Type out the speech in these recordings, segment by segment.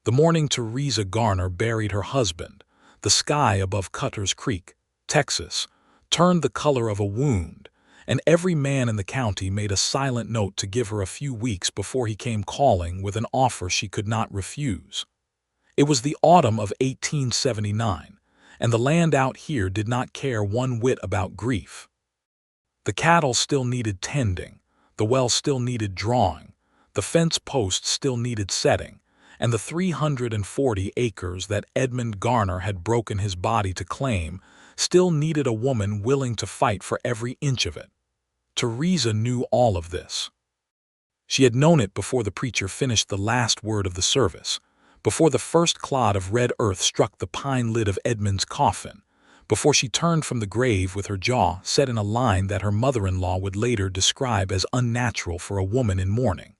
The morning Theresa Garner buried her husband, the sky above Cutter's Creek, Texas, turned the color of a wound, and every man in the county made a silent note to give her a few weeks before he came calling with an offer she could not refuse. It was the autumn of 1879, and the land out here did not care one whit about grief. The cattle still needed tending, the well still needed drawing, the fence posts still needed setting, and the 340 acres that Edmund Garner had broken his body to claim still needed a woman willing to fight for every inch of it. Theresa knew all of this. She had known it before the preacher finished the last word of the service, before the first clod of red earth struck the pine lid of Edmund's coffin, before she turned from the grave with her jaw set in a line that her mother-in-law would later describe as unnatural for a woman in mourning.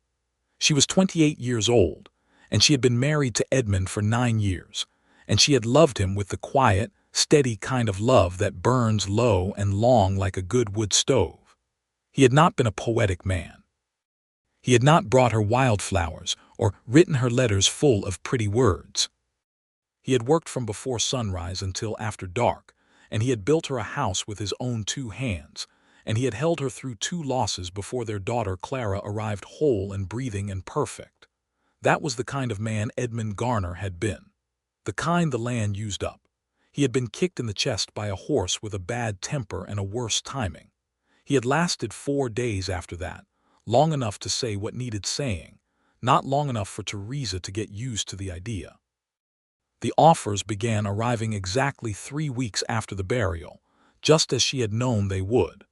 She was 28 years old, and she had been married to Edmund for 9 years, and she had loved him with the quiet, steady kind of love that burns low and long like a good wood stove. He had not been a poetic man. He had not brought her wildflowers or written her letters full of pretty words. He had worked from before sunrise until after dark, and he had built her a house with his own 2 hands, and he had held her through 2 losses before their daughter Clara arrived whole and breathing and perfect. That was the kind of man Edmund Garner had been, the kind the land used up. He had been kicked in the chest by a horse with a bad temper and a worse timing. He had lasted 4 days after that, long enough to say what needed saying, not long enough for Theresa to get used to the idea. The offers began arriving exactly 3 weeks after the burial, just as she had known they would.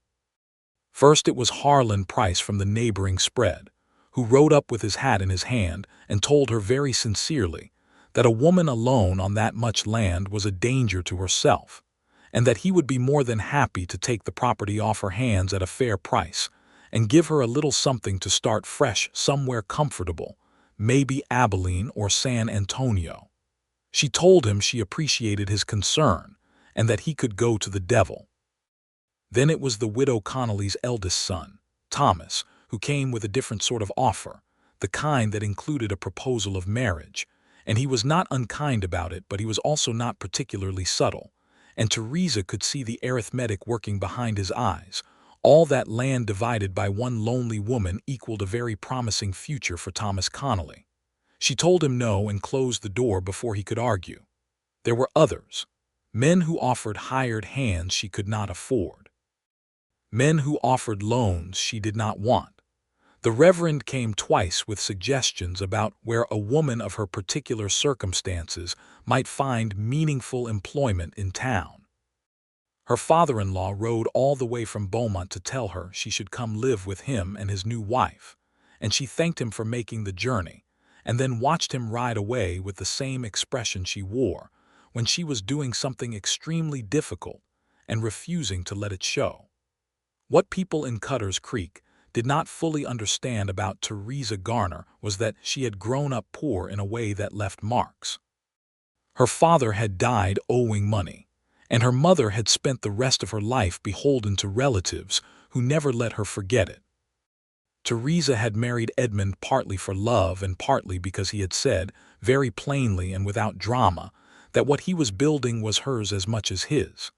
First it was Harlan Price from the neighboring spread, who rode up with his hat in his hand and told her very sincerely that a woman alone on that much land was a danger to herself, and that he would be more than happy to take the property off her hands at a fair price and give her a little something to start fresh somewhere comfortable, maybe Abilene or San Antonio. She told him she appreciated his concern and that he could go to the devil. Then it was the widow Connolly's eldest son, Thomas, who came with a different sort of offer, the kind that included a proposal of marriage, and he was not unkind about it, but he was also not particularly subtle, and Theresa could see the arithmetic working behind his eyes. All that land divided by one lonely woman equaled a very promising future for Thomas Connolly. She told him no and closed the door before he could argue. There were others, men who offered hired hands she could not afford, men who offered loans she did not want. The Reverend came twice with suggestions about where a woman of her particular circumstances might find meaningful employment in town. Her father-in-law rode all the way from Beaumont to tell her she should come live with him and his new wife, and she thanked him for making the journey, and then watched him ride away with the same expression she wore when she was doing something extremely difficult and refusing to let it show. What people in Cutter's Creek did not fully understand about Theresa Garner was that she had grown up poor in a way that left marks. Her father had died owing money, and her mother had spent the rest of her life beholden to relatives who never let her forget it. Theresa had married Edmund partly for love and partly because he had said, very plainly and without drama, that what he was building was hers as much as his.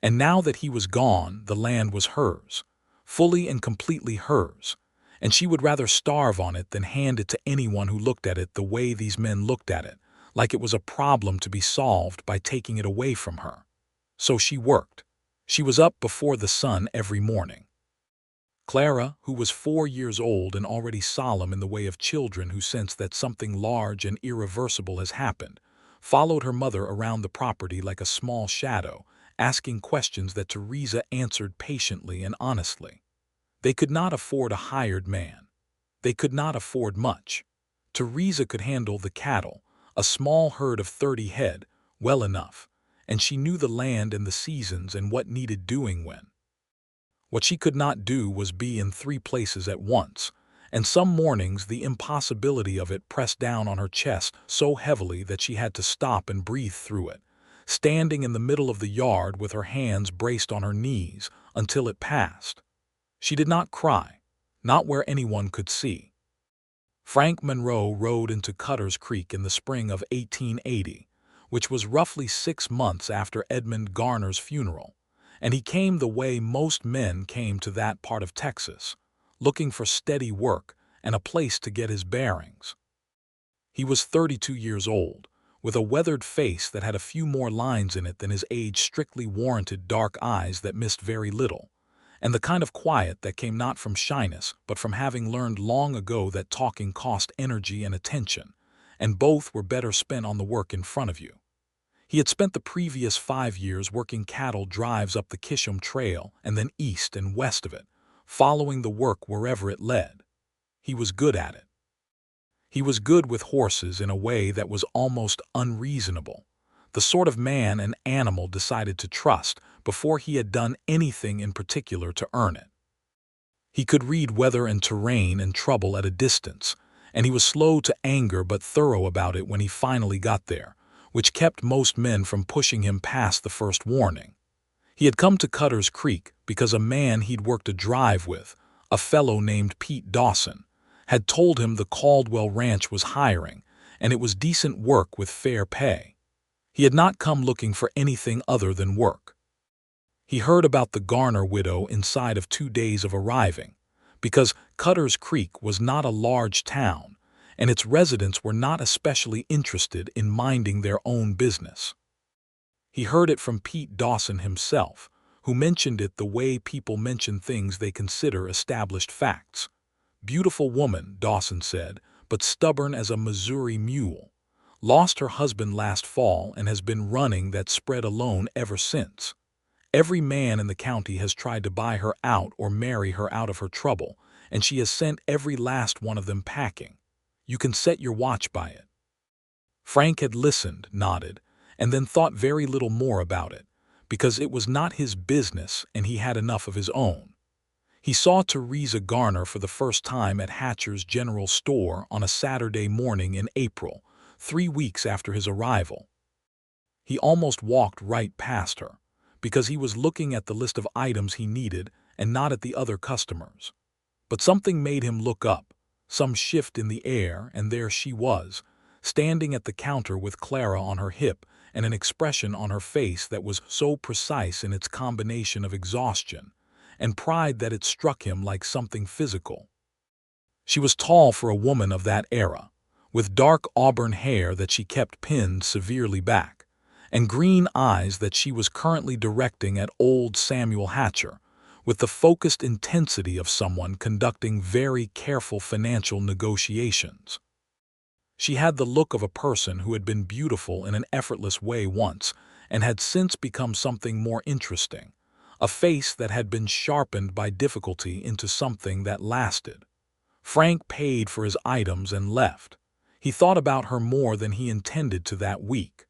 And now that he was gone, the land was hers, fully and completely hers, and she would rather starve on it than hand it to anyone who looked at it the way these men looked at it, like it was a problem to be solved by taking it away from her. So she worked. She was up before the sun every morning. Clara, who was 4 years old and already solemn in the way of children who sense that something large and irreversible has happened, followed her mother around the property like a small shadow, asking questions that Theresa answered patiently and honestly. They could not afford a hired man. They could not afford much. Theresa could handle the cattle, a small herd of 30 head, well enough, and she knew the land and the seasons and what needed doing when. What she could not do was be in 3 places at once, and some mornings the impossibility of it pressed down on her chest so heavily that she had to stop and breathe through it, standing in the middle of the yard with her hands braced on her knees until it passed. She did not cry, not where anyone could see. Frank Monroe rode into Cutter's Creek in the spring of 1880, which was roughly 6 months after Edmund Garner's funeral, and he came the way most men came to that part of Texas, looking for steady work and a place to get his bearings. He was 32 years old, with a weathered face that had a few more lines in it than his age strictly warranted, dark eyes that missed very little, and the kind of quiet that came not from shyness but from having learned long ago that talking cost energy and attention, and both were better spent on the work in front of you. He had spent the previous 5 years working cattle drives up the Kisham Trail and then east and west of it, following the work wherever it led. He was good at it. He was good with horses in a way that was almost unreasonable, the sort of man an animal decided to trust before he had done anything in particular to earn it. He could read weather and terrain and trouble at a distance, and he was slow to anger but thorough about it when he finally got there, which kept most men from pushing him past the first warning. He had come to Cutter's Creek because a man he'd worked a drive with, a fellow named Pete Dawson, had told him the Caldwell Ranch was hiring, and it was decent work with fair pay. He had not come looking for anything other than work. He heard about the Garner widow inside of 2 days of arriving, because Cutter's Creek was not a large town, and its residents were not especially interested in minding their own business. He heard it from Pete Dawson himself, who mentioned it the way people mention things they consider established facts. Beautiful woman, Dawson said, but stubborn as a Missouri mule. Lost her husband last fall and has been running that spread alone ever since. Every man in the county has tried to buy her out or marry her out of her trouble, and she has sent every last one of them packing. You can set your watch by it. Frank had listened, nodded, and then thought very little more about it, because it was not his business and he had enough of his own. He saw Theresa Garner for the first time at Hatcher's General Store on a Saturday morning in April, 3 weeks after his arrival. He almost walked right past her, because he was looking at the list of items he needed and not at the other customers. But something made him look up, some shift in the air, and there she was, standing at the counter with Clara on her hip and an expression on her face that was so precise in its combination of exhaustion and pride that it struck him like something physical. She was tall for a woman of that era, with dark auburn hair that she kept pinned severely back, and green eyes that she was currently directing at old Samuel Hatcher, with the focused intensity of someone conducting very careful financial negotiations. She had the look of a person who had been beautiful in an effortless way once and had since become something more interesting, a face that had been sharpened by difficulty into something that lasted. Frank paid for his items and left. He thought about her more than he intended to that week.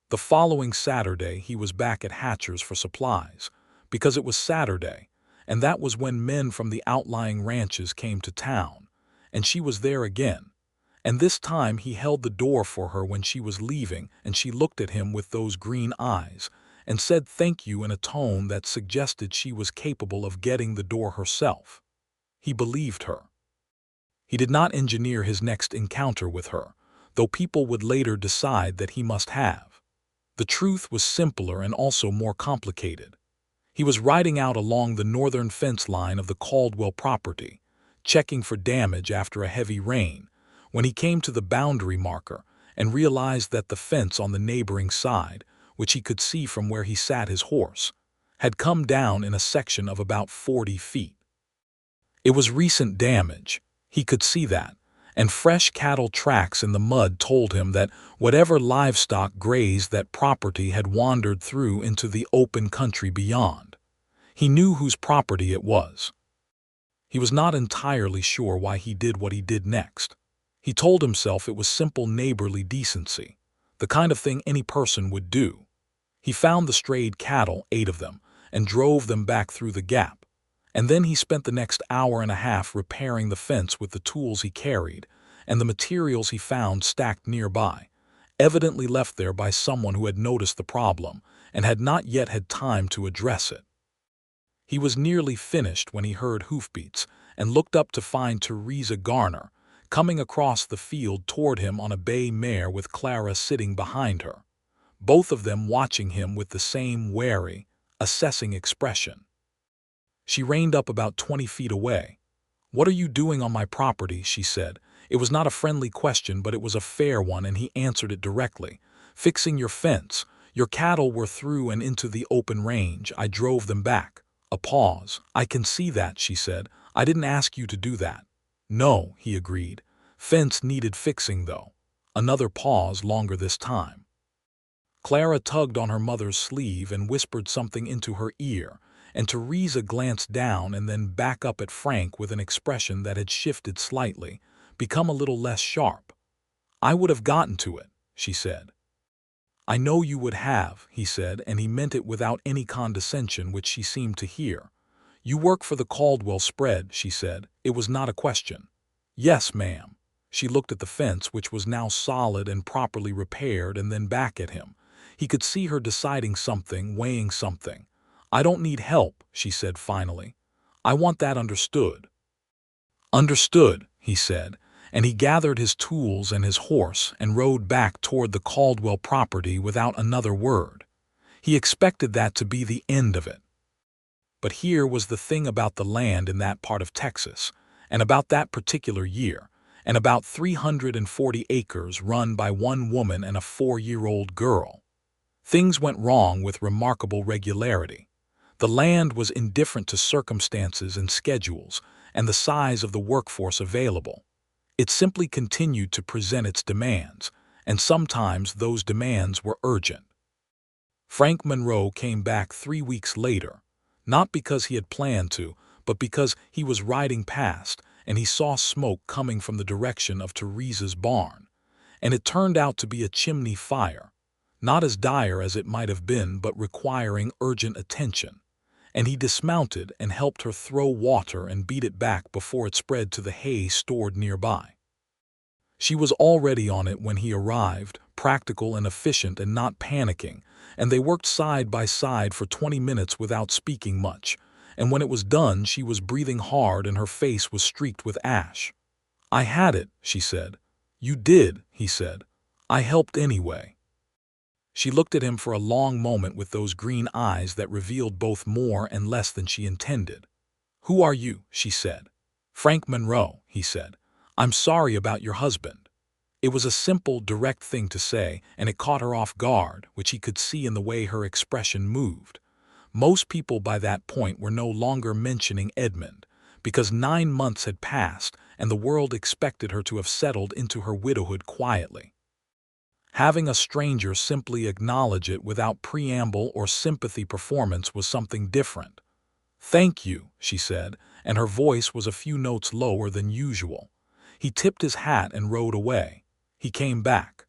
The following Saturday he was back at Hatcher's for supplies, because it was Saturday, and that was when men from the outlying ranches came to town, and she was there again, and this time he held the door for her when she was leaving, and she looked at him with those green eyes and said thank you in a tone that suggested she was capable of getting the door herself. He believed her. He did not engineer his next encounter with her, though people would later decide that he must have. The truth was simpler and also more complicated. He was riding out along the northern fence line of the Caldwell property, checking for damage after a heavy rain, when he came to the boundary marker and realized that the fence on the neighboring side, which he could see from where he sat his horse, had come down in a section of about 40 feet. It was recent damage, he could see that, and fresh cattle tracks in the mud told him that whatever livestock grazed that property had wandered through into the open country beyond. He knew whose property it was. He was not entirely sure why he did what he did next. He told himself it was simple neighborly decency, the kind of thing any person would do. He found the strayed cattle, 8 of them, and drove them back through the gap. And then he spent the next hour and a half repairing the fence with the tools he carried and the materials he found stacked nearby, evidently left there by someone who had noticed the problem and had not yet had time to address it. He was nearly finished when he heard hoofbeats and looked up to find Theresa Garner, coming across the field toward him on a bay mare with Clara sitting behind her, both of them watching him with the same wary, assessing expression. She reined up about 20 feet away. "What are you doing on my property?" she said. It was not a friendly question, but it was a fair one, and he answered it directly. "Fixing your fence. Your cattle were through and into the open range. I drove them back." A pause. "I can see that," she said. "I didn't ask you to do that." "No," he agreed. "Fence needed fixing, though." Another pause, longer this time. Clara tugged on her mother's sleeve and whispered something into her ear, and Theresa glanced down and then back up at Frank with an expression that had shifted slightly, become a little less sharp. "I would have gotten to it," she said. "I know you would have," he said, and he meant it without any condescension, which she seemed to hear. "You work for the Caldwell spread," she said. It was not a question. "Yes, ma'am." She looked at the fence, which was now solid and properly repaired, and then back at him. He could see her deciding something, weighing something. "I don't need help," she said finally. "I want that understood." "Understood," he said, and he gathered his tools and his horse and rode back toward the Caldwell property without another word. He expected that to be the end of it. But here was the thing about the land in that part of Texas, and about that particular year, and about 340 acres run by one woman and a 4-year-old girl. Things went wrong with remarkable regularity. The land was indifferent to circumstances and schedules and the size of the workforce available. It simply continued to present its demands, and sometimes those demands were urgent. Frank Monroe came back 3 weeks later, not because he had planned to, but because he was riding past and he saw smoke coming from the direction of Theresa's barn, and it turned out to be a chimney fire, not as dire as it might have been but requiring urgent attention, and he dismounted and helped her throw water and beat it back before it spread to the hay stored nearby. She was already on it when he arrived, practical and efficient and not panicking, and they worked side by side for 20 minutes without speaking much, and when it was done she was breathing hard and her face was streaked with ash. "I had it," she said. "You did," he said. "I helped anyway." She looked at him for a long moment with those green eyes that revealed both more and less than she intended. "Who are you?" she said. "Frank Monroe," he said. "I'm sorry about your husband." It was a simple, direct thing to say, and it caught her off guard, which he could see in the way her expression moved. Most people by that point were no longer mentioning Edmund, because 9 months had passed and the world expected her to have settled into her widowhood quietly. Having a stranger simply acknowledge it without preamble or sympathy performance was something different. "Thank you," she said, and her voice was a few notes lower than usual. He tipped his hat and rode away. He came back.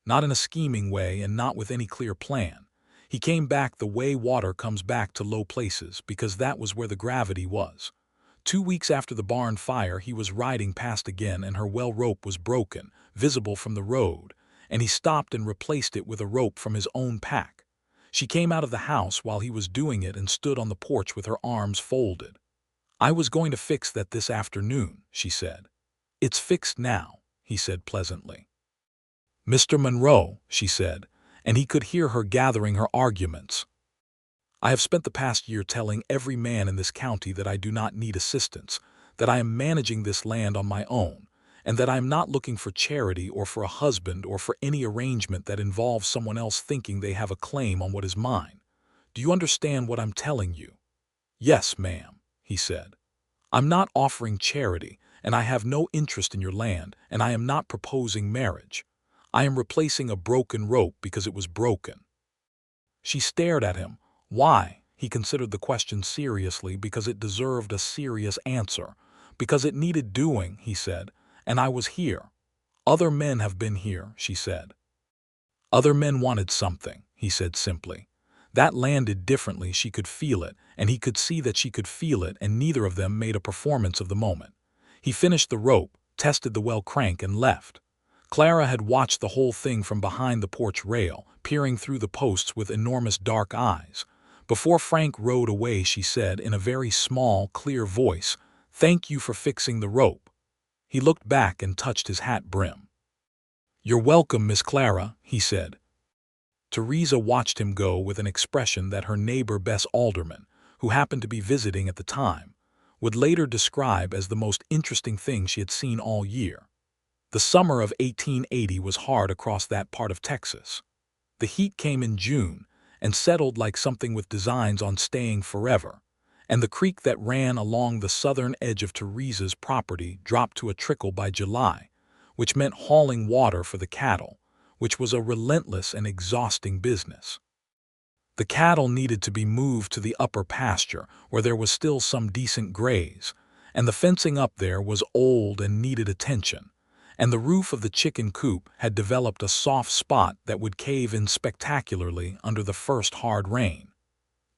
Not in a scheming way and not with any clear plan. He came back the way water comes back to low places, because that was where the gravity was. 2 weeks after the barn fire he was riding past again and her well rope was broken, visible from the road, and he stopped and replaced it with a rope from his own pack. She came out of the house while he was doing it and stood on the porch with her arms folded. "I was going to fix that this afternoon," she said. "It's fixed now," he said pleasantly. "Mr. Monroe," she said, and he could hear her gathering her arguments. "I have spent the past year telling every man in this county that I do not need assistance, that I am managing this land on my own, and that I am not looking for charity or for a husband or for any arrangement that involves someone else thinking they have a claim on what is mine. Do you understand what I'm telling you?" "Yes, ma'am," he said. "I'm not offering charity, and I have no interest in your land, and I am not proposing marriage. I am replacing a broken rope because it was broken." She stared at him. Why? He considered the question seriously because it deserved a serious answer. "Because it needed doing," he said, "and I was here." "Other men have been here," she said. "Other men wanted something," he said simply. That landed differently, she could feel it, and he could see that she could feel it, and neither of them made a performance of the moment. He finished the rope, tested the well crank, and left. Clara had watched the whole thing from behind the porch rail, peering through the posts with enormous dark eyes. Before Frank rode away she said in a very small, clear voice, "Thank you for fixing the rope." He looked back and touched his hat brim. "You're welcome, Miss Clara," he said. Theresa watched him go with an expression that her neighbor Bess Alderman, who happened to be visiting at the time, would later describe as the most interesting thing she had seen all year. The summer of 1880 was hard across that part of Texas. The heat came in June and settled like something with designs on staying forever, and the creek that ran along the southern edge of Theresa's property dropped to a trickle by July, which meant hauling water for the cattle, which was a relentless and exhausting business. The cattle needed to be moved to the upper pasture where there was still some decent graze, and the fencing up there was old and needed attention, and the roof of the chicken coop had developed a soft spot that would cave in spectacularly under the first hard rain.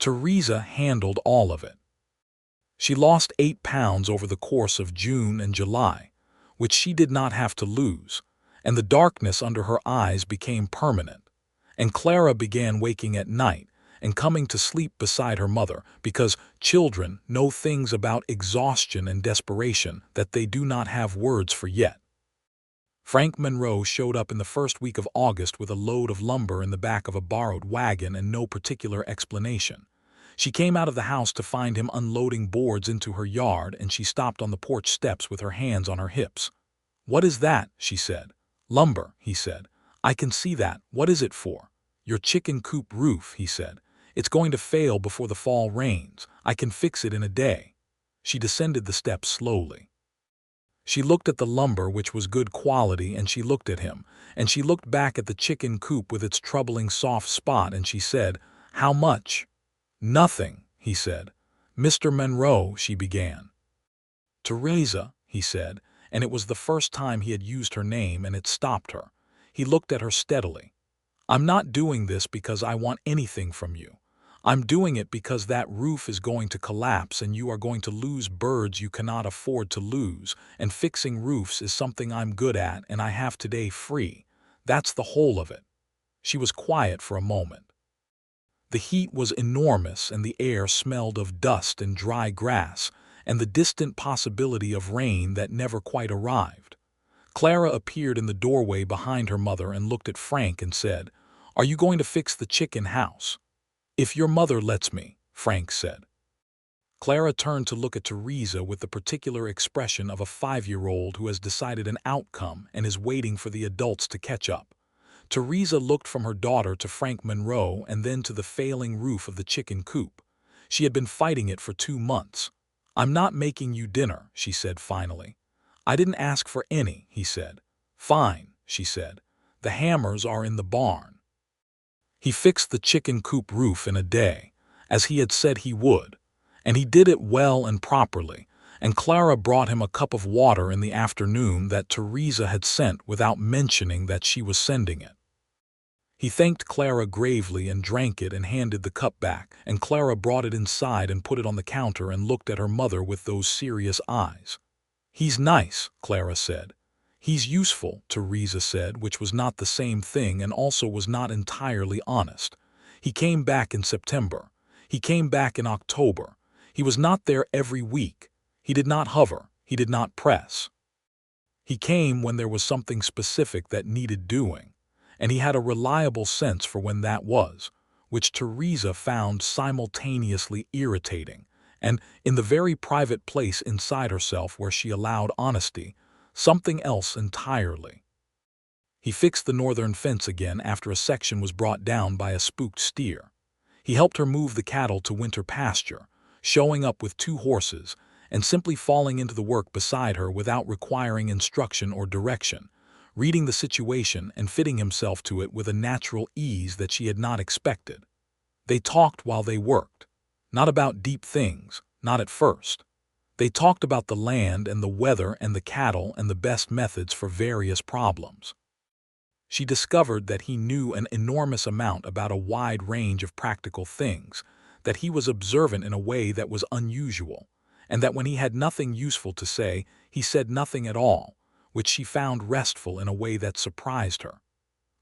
Theresa handled all of it. She lost 8 pounds over the course of June and July, which she did not have to lose, and the darkness under her eyes became permanent, and Clara began waking at night and coming to sleep beside her mother because children know things about exhaustion and desperation that they do not have words for yet. Frank Monroe showed up in the first week of August with a load of lumber in the back of a borrowed wagon and no particular explanation. She came out of the house to find him unloading boards into her yard, and she stopped on the porch steps with her hands on her hips. "What is that?" she said. "Lumber," he said. "I can see that. What is it for?" "Your chicken coop roof," he said. "It's going to fail before the fall rains. I can fix it in a day." She descended the steps slowly. She looked at the lumber, which was good quality, and she looked at him, and she looked back at the chicken coop with its troubling soft spot, and she said, "How much?" "Nothing," he said. "Mr. Monroe," she began. "Theresa," he said, and it was the first time he had used her name, and it stopped her. He looked at her steadily. "I'm not doing this because I want anything from you. I'm doing it because that roof is going to collapse and you are going to lose birds you cannot afford to lose, and fixing roofs is something I'm good at and I have today free. That's the whole of it." She was quiet for a moment. The heat was enormous and the air smelled of dust and dry grass and the distant possibility of rain that never quite arrived. Clara appeared in the doorway behind her mother and looked at Frank and said, "Are you going to fix the chicken house?" "If your mother lets me," Frank said. Clara turned to look at Theresa with the particular expression of a 5-year-old who has decided an outcome and is waiting for the adults to catch up. Theresa looked from her daughter to Frank Monroe and then to the failing roof of the chicken coop. She had been fighting it for 2 months. "I'm not making you dinner," she said finally. "I didn't ask for any," he said. "Fine," she said. "The hammers are in the barn." He fixed the chicken coop roof in a day, as he had said he would, and he did it well and properly, and Clara brought him a cup of water in the afternoon that Theresa had sent without mentioning that she was sending it. He thanked Clara gravely and drank it and handed the cup back, and Clara brought it inside and put it on the counter and looked at her mother with those serious eyes. "He's nice," Clara said. "He's useful," Theresa said, which was not the same thing and also was not entirely honest. "He came back in September. He came back in October. He was not there every week. He did not hover. He did not press. He came when there was something specific that needed doing, and he had a reliable sense for when that was, which Theresa found simultaneously irritating, and, in the very private place inside herself where she allowed honesty, something else entirely. He fixed the northern fence again after a section was brought down by a spooked steer. He helped her move the cattle to winter pasture, showing up with 2 horses, and simply falling into the work beside her without requiring instruction or direction, reading the situation and fitting himself to it with a natural ease that she had not expected. They talked while they worked. Not about deep things, not at first. They talked about the land and the weather and the cattle and the best methods for various problems. She discovered that he knew an enormous amount about a wide range of practical things, that he was observant in a way that was unusual, and that when he had nothing useful to say, he said nothing at all, which she found restful in a way that surprised her.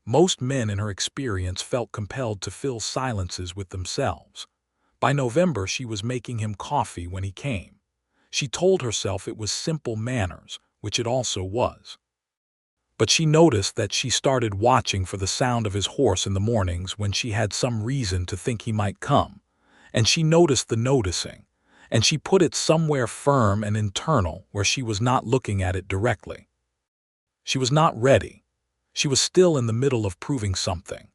Most men in her experience felt compelled to fill silences with themselves. By November she was making him coffee when he came. She told herself it was simple manners, which it also was. But she noticed that she started watching for the sound of his horse in the mornings when she had some reason to think he might come, and she noticed the noticing, and she put it somewhere firm and internal where she was not looking at it directly. She was not ready. She was still in the middle of proving something.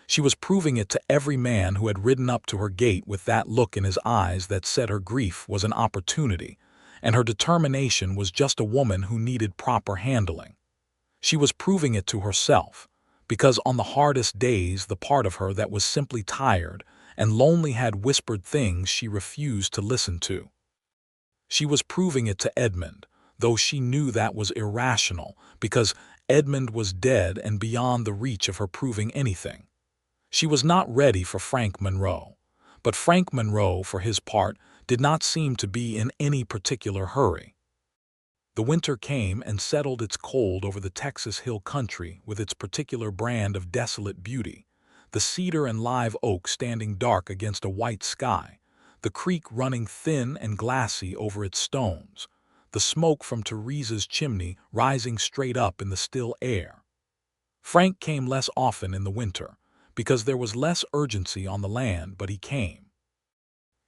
She was proving it to every man who had ridden up to her gate with that look in his eyes that said her grief was an opportunity, and her determination was just a woman who needed proper handling. She was proving it to herself, because on the hardest days the part of her that was simply tired and lonely had whispered things she refused to listen to. She was proving it to Edmund, though she knew that was irrational, because Edmund was dead and beyond the reach of her proving anything. She was not ready for Frank Monroe, but Frank Monroe, for his part, did not seem to be in any particular hurry. The winter came and settled its cold over the Texas hill country with its particular brand of desolate beauty, the cedar and live oak standing dark against a white sky, the creek running thin and glassy over its stones, the smoke from Theresa's chimney rising straight up in the still air. Frank came less often in the winter, because there was less urgency on the land, but he came.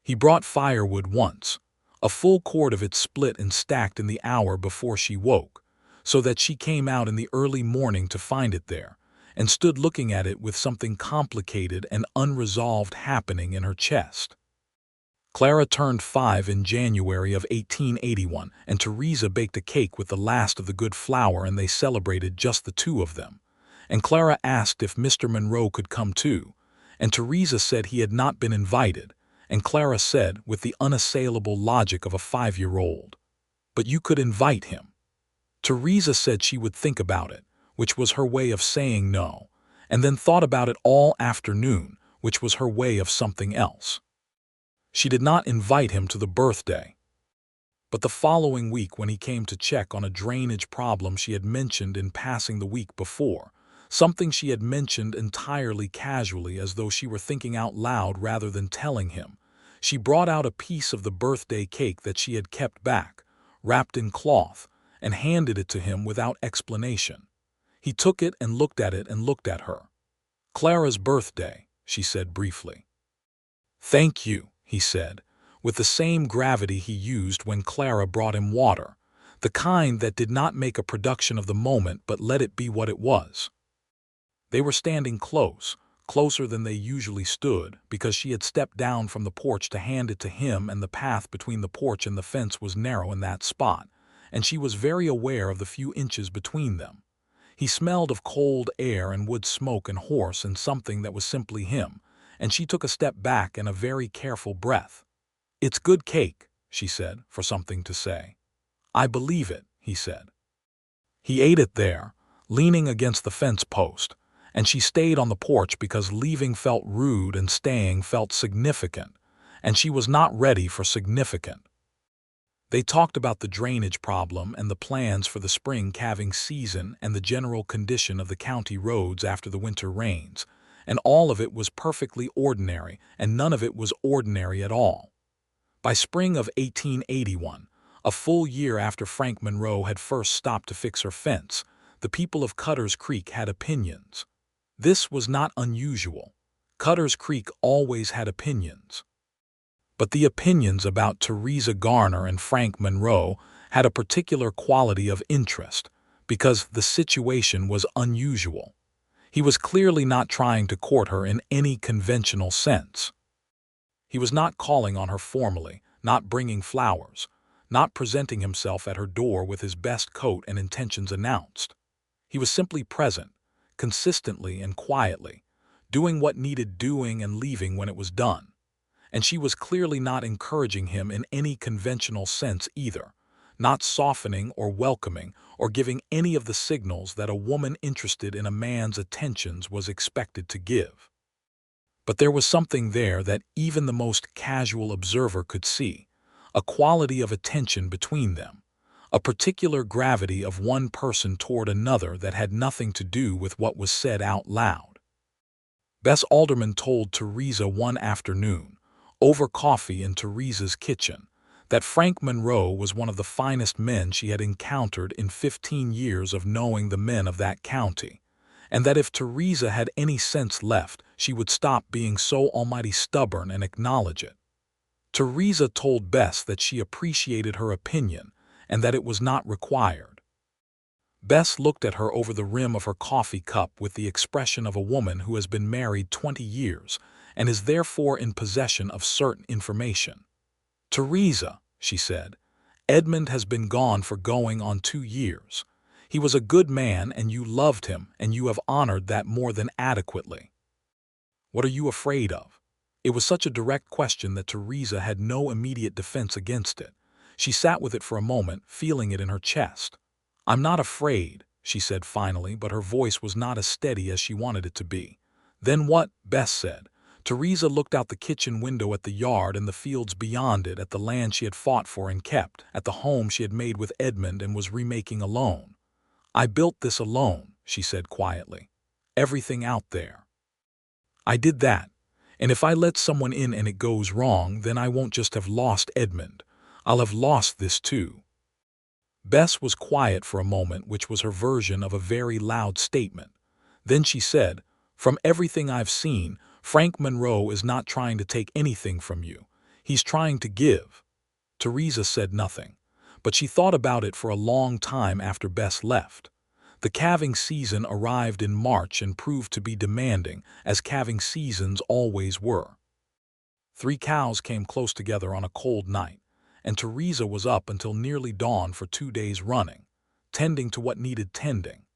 He brought firewood once. A full cord of it split and stacked in the hour before she woke, so that she came out in the early morning to find it there, and stood looking at it with something complicated and unresolved happening in her chest. Clara turned 5 in January of 1881, and Theresa baked a cake with the last of the good flour, and they celebrated just the two of them. And Clara asked if Mr. Monroe could come too, and Theresa said he had not been invited, and Clara said, with the unassailable logic of a 5-year-old, "But you could invite him." Theresa said she would think about it, which was her way of saying no, and then thought about it all afternoon, which was her way of something else. She did not invite him to the birthday. But the following week, when he came to check on a drainage problem she had mentioned in passing the week before, something she had mentioned entirely casually as though she were thinking out loud rather than telling him, she brought out a piece of the birthday cake that she had kept back, wrapped in cloth, and handed it to him without explanation. He took it and looked at it and looked at her. "Clara's birthday," she said briefly. "Thank you," he said, with the same gravity he used when Clara brought him water, the kind that did not make a production of the moment but let it be what it was. They were standing close, closer than they usually stood, because she had stepped down from the porch to hand it to him, and the path between the porch and the fence was narrow in that spot, and she was very aware of the few inches between them. He smelled of cold air and wood smoke and horse and something that was simply him, and she took a step back and a very careful breath. "It's good cake," she said, for something to say. "I believe it," he said. He ate it there, leaning against the fence post, and she stayed on the porch because leaving felt rude and staying felt significant, and she was not ready for significant. They talked about the drainage problem and the plans for the spring calving season and the general condition of the county roads after the winter rains, and all of it was perfectly ordinary, and none of it was ordinary at all. By spring of 1881, a full year after Frank Monroe had first stopped to fix her fence, the people of Cutter's Creek had opinions. This was not unusual. Cutter's Creek always had opinions. But the opinions about Theresa Garner and Frank Monroe had a particular quality of interest, because the situation was unusual. He was clearly not trying to court her in any conventional sense. He was not calling on her formally, not bringing flowers, not presenting himself at her door with his best coat and intentions announced. He was simply present, consistently and quietly, doing what needed doing and leaving when it was done. And she was clearly not encouraging him in any conventional sense either, not softening or welcoming or giving any of the signals that a woman interested in a man's attentions was expected to give. But there was something there that even the most casual observer could see, a quality of attention between them, a particular gravity of one person toward another that had nothing to do with what was said out loud. Bess Alderman told Theresa one afternoon, over coffee in Theresa's kitchen, that Frank Monroe was one of the finest men she had encountered in 15 years of knowing the men of that county, and that if Theresa had any sense left, she would stop being so almighty stubborn and acknowledge it. Theresa told Bess that she appreciated her opinion and that it was not required. Bess looked at her over the rim of her coffee cup with the expression of a woman who has been married 20 years and is therefore in possession of certain information. "Theresa," she said, "Edmund has been gone for going on 2 years. He was a good man and you loved him, and you have honored that more than adequately. What are you afraid of?" It was such a direct question that Theresa had no immediate defense against it. She sat with it for a moment, feeling it in her chest. "I'm not afraid," she said finally, but her voice was not as steady as she wanted it to be. "Then what?" Bess said. Theresa looked out the kitchen window at the yard and the fields beyond it, at the land she had fought for and kept, at the home she had made with Edmund and was remaking alone. "I built this alone," she said quietly. "Everything out there. I did that. And if I let someone in and it goes wrong, then I won't just have lost Edmund. I'll have lost this too." Bess was quiet for a moment, which was her version of a very loud statement. Then she said, "From everything I've seen, Frank Monroe is not trying to take anything from you. He's trying to give." Theresa said nothing, but she thought about it for a long time after Bess left. The calving season arrived in March and proved to be demanding, as calving seasons always were. 3 cows came close together on a cold night, and Theresa was up until nearly dawn for 2 days running, tending to what needed tending.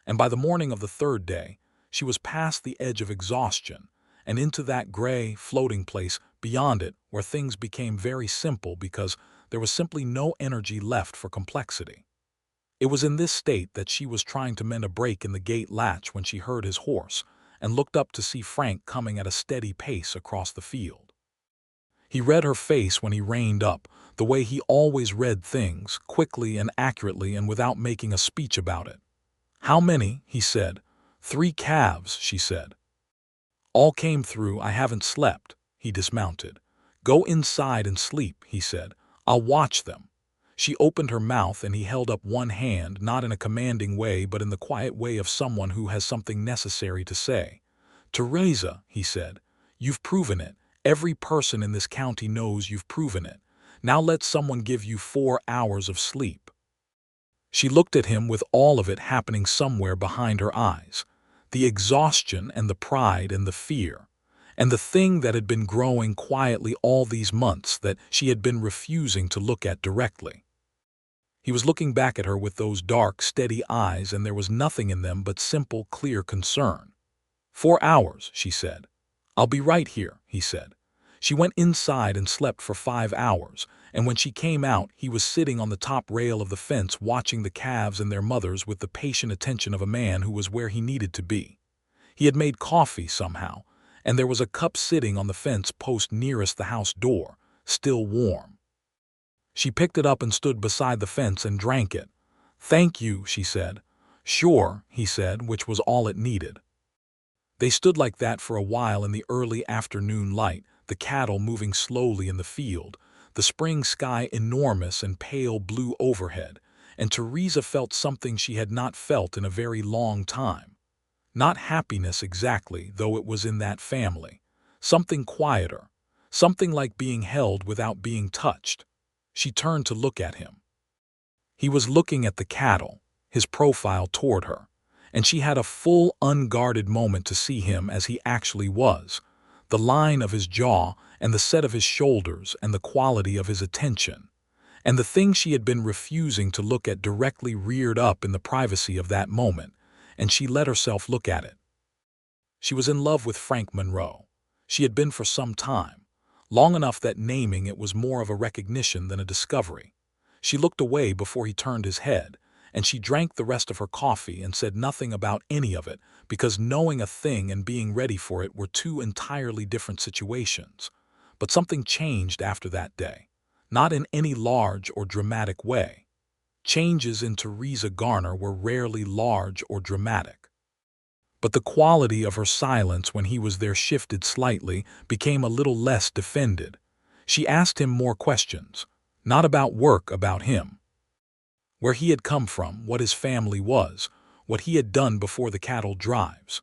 And by the morning of the 3rd day, she was past the edge of exhaustion and into that gray, floating place beyond it where things became very simple because there was simply no energy left for complexity. It was in this state that she was trying to mend a break in the gate latch when she heard his horse and looked up to see Frank coming at a steady pace across the field. He read her face when he reined up, the way he always read things, quickly and accurately and without making a speech about it. "How many?" he said. 3 calves, she said. "All came through. I haven't slept." He dismounted. "Go inside and sleep," he said. "I'll watch them." She opened her mouth and he held up one hand, not in a commanding way but in the quiet way of someone who has something necessary to say. "Theresa," he said, "you've proven it. Every person in this county knows you've proven it. Now let someone give you 4 hours of sleep." She looked at him with all of it happening somewhere behind her eyes. The exhaustion and the pride and the fear, and the thing that had been growing quietly all these months that she had been refusing to look at directly. He was looking back at her with those dark, steady eyes, and there was nothing in them but simple, clear concern. 4 hours, she said. "I'll be right here," he said. She went inside and slept for 5 hours, and when she came out, he was sitting on the top rail of the fence watching the calves and their mothers with the patient attention of a man who was where he needed to be. He had made coffee somehow, and there was a cup sitting on the fence post nearest the house door, still warm. She picked it up and stood beside the fence and drank it. "Thank you," she said. "Sure," he said, which was all it needed. They stood like that for a while in the early afternoon light, the cattle moving slowly in the field, the spring sky enormous and pale blue overhead, and Theresa felt something she had not felt in a very long time. Not happiness exactly, though it was in that family. Something quieter, something like being held without being touched. She turned to look at him. He was looking at the cattle, his profile toward her, and she had a full, unguarded moment to see him as he actually was. The line of his jaw and the set of his shoulders and the quality of his attention. And the thing she had been refusing to look at directly reared up in the privacy of that moment, and she let herself look at it. She was in love with Frank Monroe. She had been for some time, long enough that naming it was more of a recognition than a discovery. She looked away before he turned his head, and she drank the rest of her coffee and said nothing about any of it, because knowing a thing and being ready for it were 2 entirely different situations. But something changed after that day, not in any large or dramatic way. Changes in Theresa Garner were rarely large or dramatic. But the quality of her silence when he was there shifted slightly, became a little less defended. She asked him more questions. Not about work, about him. Where he had come from, what his family was, what he had done before the cattle drives.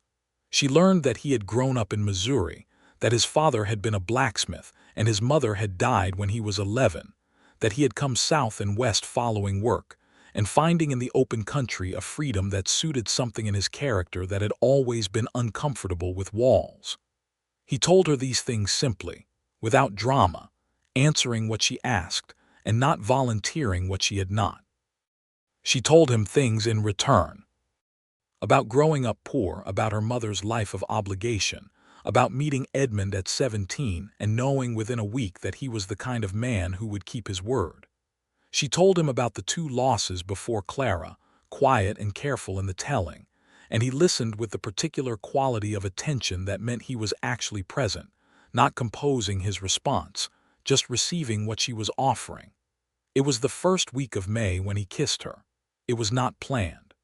She learned that he had grown up in Missouri, that his father had been a blacksmith and his mother had died when he was 11, that he had come south and west following work, and finding in the open country a freedom that suited something in his character that had always been uncomfortable with walls. He told her these things simply, without drama, answering what she asked and not volunteering what she had not. She told him things in return. About growing up poor, about her mother's life of obligation, about meeting Edmund at 17 and knowing within a week that he was the kind of man who would keep his word. She told him about the 2 losses before Clara, quiet and careful in the telling, and he listened with the particular quality of attention that meant he was actually present, not composing his response, just receiving what she was offering. It was the first week of May when he kissed her. It was not planned.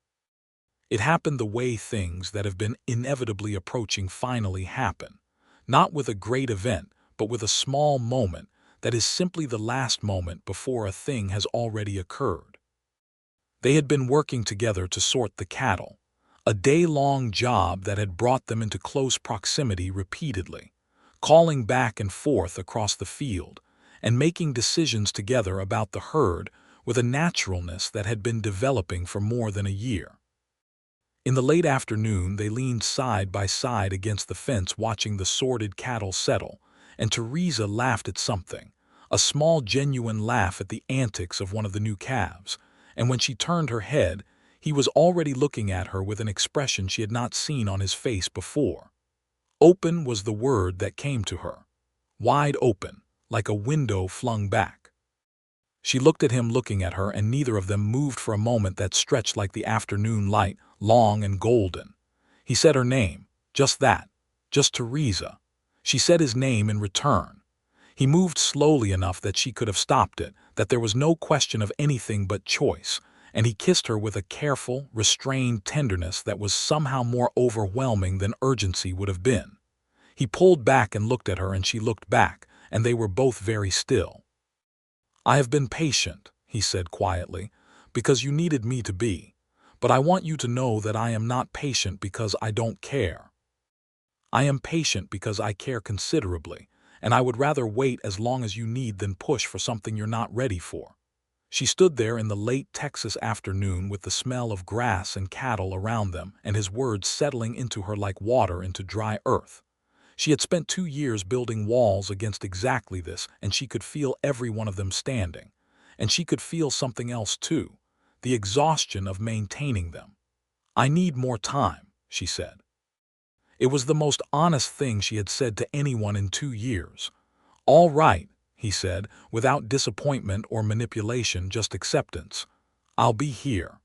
It happened the way things that have been inevitably approaching finally happen, not with a great event, but with a small moment that is simply the last moment before a thing has already occurred. They had been working together to sort the cattle, a day-long job that had brought them into close proximity repeatedly, calling back and forth across the field, and making decisions together about the herd with a naturalness that had been developing for more than a year. In the late afternoon, they leaned side by side against the fence watching the sorted cattle settle, and Theresa laughed at something, a small genuine laugh at the antics of one of the new calves, and when she turned her head, he was already looking at her with an expression she had not seen on his face before. Open was the word that came to her. Wide open, like a window flung back. She looked at him looking at her, and neither of them moved for a moment that stretched like the afternoon light, long and golden. He said her name, just that, just Theresa. She said his name in return. He moved slowly enough that she could have stopped it, that there was no question of anything but choice, and he kissed her with a careful, restrained tenderness that was somehow more overwhelming than urgency would have been. He pulled back and looked at her, and she looked back, and they were both very still. "I have been patient," he said quietly, "because you needed me to be. But I want you to know that I am not patient because I don't care. I am patient because I care considerably, and I would rather wait as long as you need than push for something you're not ready for." She stood there in the late Texas afternoon with the smell of grass and cattle around them and his words settling into her like water into dry earth. She had spent 2 years building walls against exactly this, and she could feel every one of them standing. And she could feel something else too, the exhaustion of maintaining them. "I need more time," she said. It was the most honest thing she had said to anyone in 2 years. "All right," he said, without disappointment or manipulation, just acceptance. "I'll be here."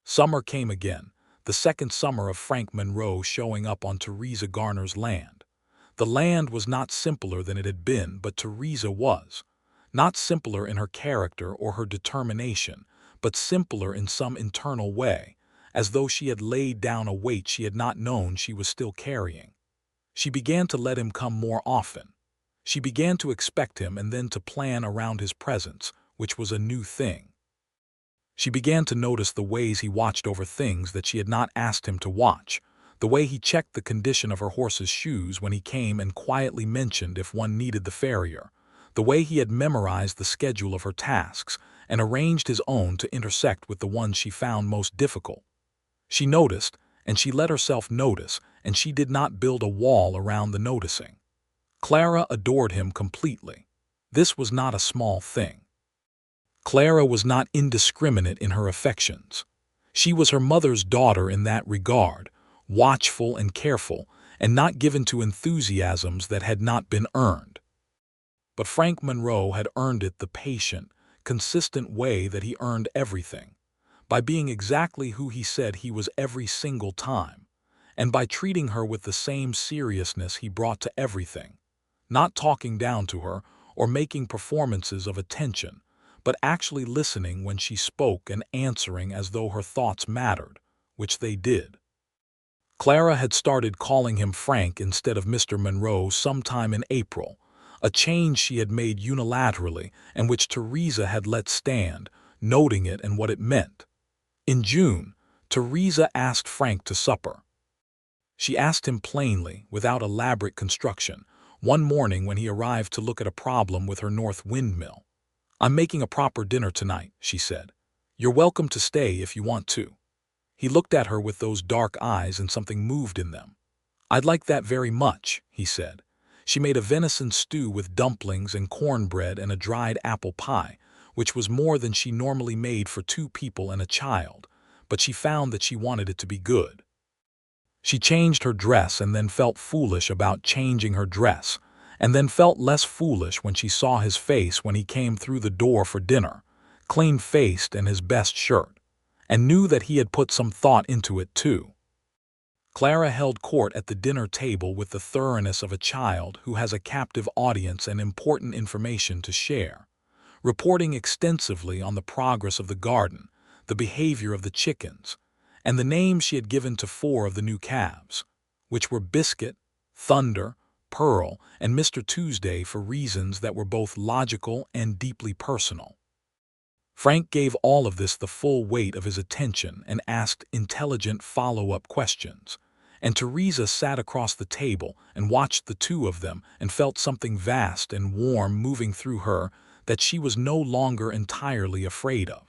Summer came again, the second summer of Frank Monroe showing up on Theresa Garner's land. The land was not simpler than it had been, but Theresa was. Not simpler in her character or her determination, but simpler in some internal way, as though she had laid down a weight she had not known she was still carrying. She began to let him come more often. She began to expect him and then to plan around his presence, which was a new thing. She began to notice the ways he watched over things that she had not asked him to watch, the way he checked the condition of her horse's shoes when he came and quietly mentioned if one needed the farrier, the way he had memorized the schedule of her tasks and arranged his own to intersect with the ones she found most difficult. She noticed, and she let herself notice, and she did not build a wall around the noticing. Clara adored him completely. This was not a small thing. Clara was not indiscriminate in her affections. She was her mother's daughter in that regard, watchful and careful, and not given to enthusiasms that had not been earned. But Frank Monroe had earned it the patient, consistent way that he earned everything, by being exactly who he said he was every single time, and by treating her with the same seriousness he brought to everything, not talking down to her or making performances of attention, but actually listening when she spoke and answering as though her thoughts mattered, which they did. Clara had started calling him Frank instead of Mr. Monroe sometime in April, a change she had made unilaterally and which Theresa had let stand, noting it and what it meant. In June, Theresa asked Frank to supper. She asked him plainly, without elaborate construction, one morning when he arrived to look at a problem with her north windmill. "I'm making a proper dinner tonight," she said. "You're welcome to stay if you want to." He looked at her with those dark eyes and something moved in them. "I'd like that very much," he said. She made a venison stew with dumplings and cornbread and a dried apple pie, which was more than she normally made for 2 people and a child, but she found that she wanted it to be good. She changed her dress and then felt foolish about changing her dress, and then felt less foolish when she saw his face when he came through the door for dinner, clean-faced and his best shirt, and knew that he had put some thought into it too. Clara held court at the dinner table with the thoroughness of a child who has a captive audience and important information to share, reporting extensively on the progress of the garden, the behavior of the chickens, and the names she had given to 4 of the new calves, which were Biscuit, Thunder, Pearl, and Mr. Tuesday, for reasons that were both logical and deeply personal. Frank gave all of this the full weight of his attention and asked intelligent follow-up questions, and Theresa sat across the table and watched the 2 of them and felt something vast and warm moving through her that she was no longer entirely afraid of.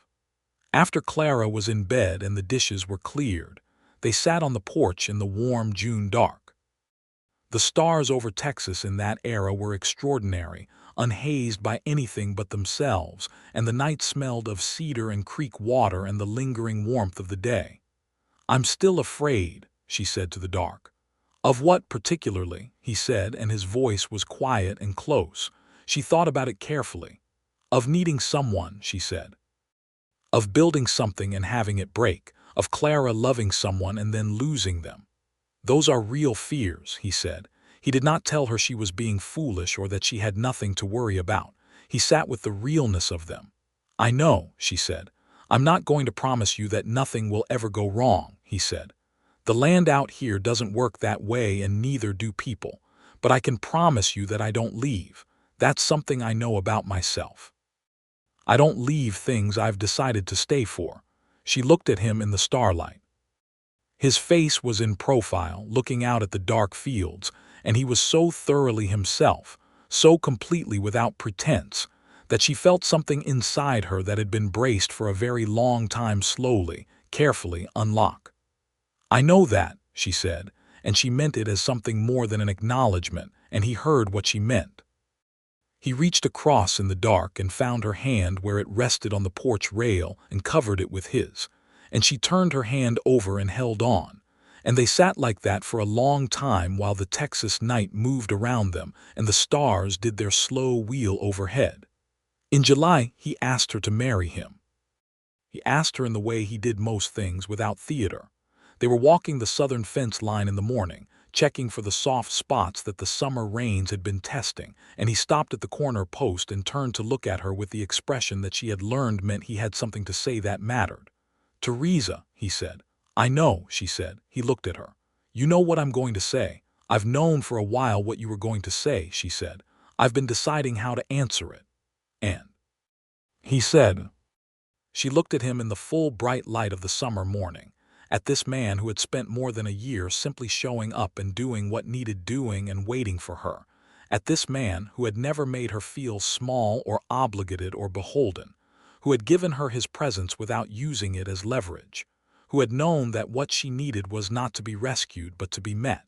After Clara was in bed and the dishes were cleared, they sat on the porch in the warm June dark. The stars over Texas in that era were extraordinary, unhazed by anything but themselves, and the night smelled of cedar and creek water and the lingering warmth of the day. "I'm still afraid," she said to the dark. "Of what particularly?" he said, and his voice was quiet and close. She thought about it carefully. "Of needing someone," she said. "Of building something and having it break. Of Clara loving someone and then losing them. Those are real fears," he said. He did not tell her she was being foolish or that she had nothing to worry about. He sat with the realness of them. "I know," she said. "I'm not going to promise you that nothing will ever go wrong," he said. "The land out here doesn't work that way and neither do people. But I can promise you that I don't leave. That's something I know about myself. I don't leave things I've decided to stay for." She looked at him in the starlight. His face was in profile, looking out at the dark fields, and he was so thoroughly himself, so completely without pretense, that she felt something inside her that had been braced for a very long time slowly, carefully unlock. "I know that," she said, and she meant it as something more than an acknowledgement, and he heard what she meant. He reached across in the dark and found her hand where it rested on the porch rail and covered it with his, and she turned her hand over and held on, and they sat like that for a long time while the Texas night moved around them and the stars did their slow wheel overhead. In July, he asked her to marry him. He asked her in the way he did most things, without theater. They were walking the southern fence line in the morning, checking for the soft spots that the summer rains had been testing, and he stopped at the corner post and turned to look at her with the expression that she had learned meant he had something to say that mattered. "Theresa," he said. "I know," she said. He looked at her. "You know what I'm going to say." "I've known for a while what you were going to say," she said. "I've been deciding how to answer it." "And?" he said. She looked at him in the full bright light of the summer morning, at this man who had spent more than a year simply showing up and doing what needed doing and waiting for her, at this man who had never made her feel small or obligated or beholden, who had given her his presence without using it as leverage, who had known that what she needed was not to be rescued but to be met.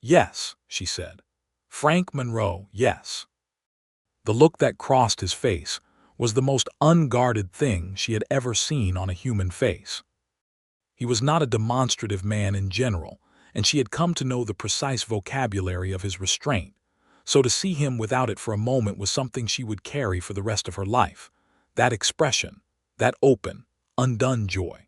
"Yes," she said. "Frank Monroe, yes." The look that crossed his face was the most unguarded thing she had ever seen on a human face. He was not a demonstrative man in general, and she had come to know the precise vocabulary of his restraint, so to see him without it for a moment was something she would carry for the rest of her life. That expression, that open, undone joy.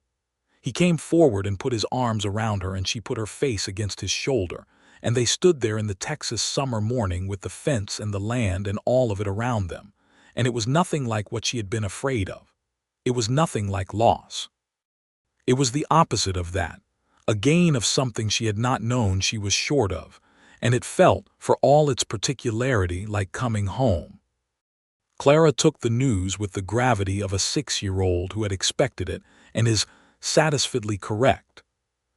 He came forward and put his arms around her, and she put her face against his shoulder, and they stood there in the Texas summer morning with the fence and the land and all of it around them, and it was nothing like what she had been afraid of. It was nothing like loss. It was the opposite of that, a gain of something she had not known she was short of, and it felt, for all its particularity, like coming home. Clara took the news with the gravity of a 6-year-old who had expected it and is satisfiedly correct.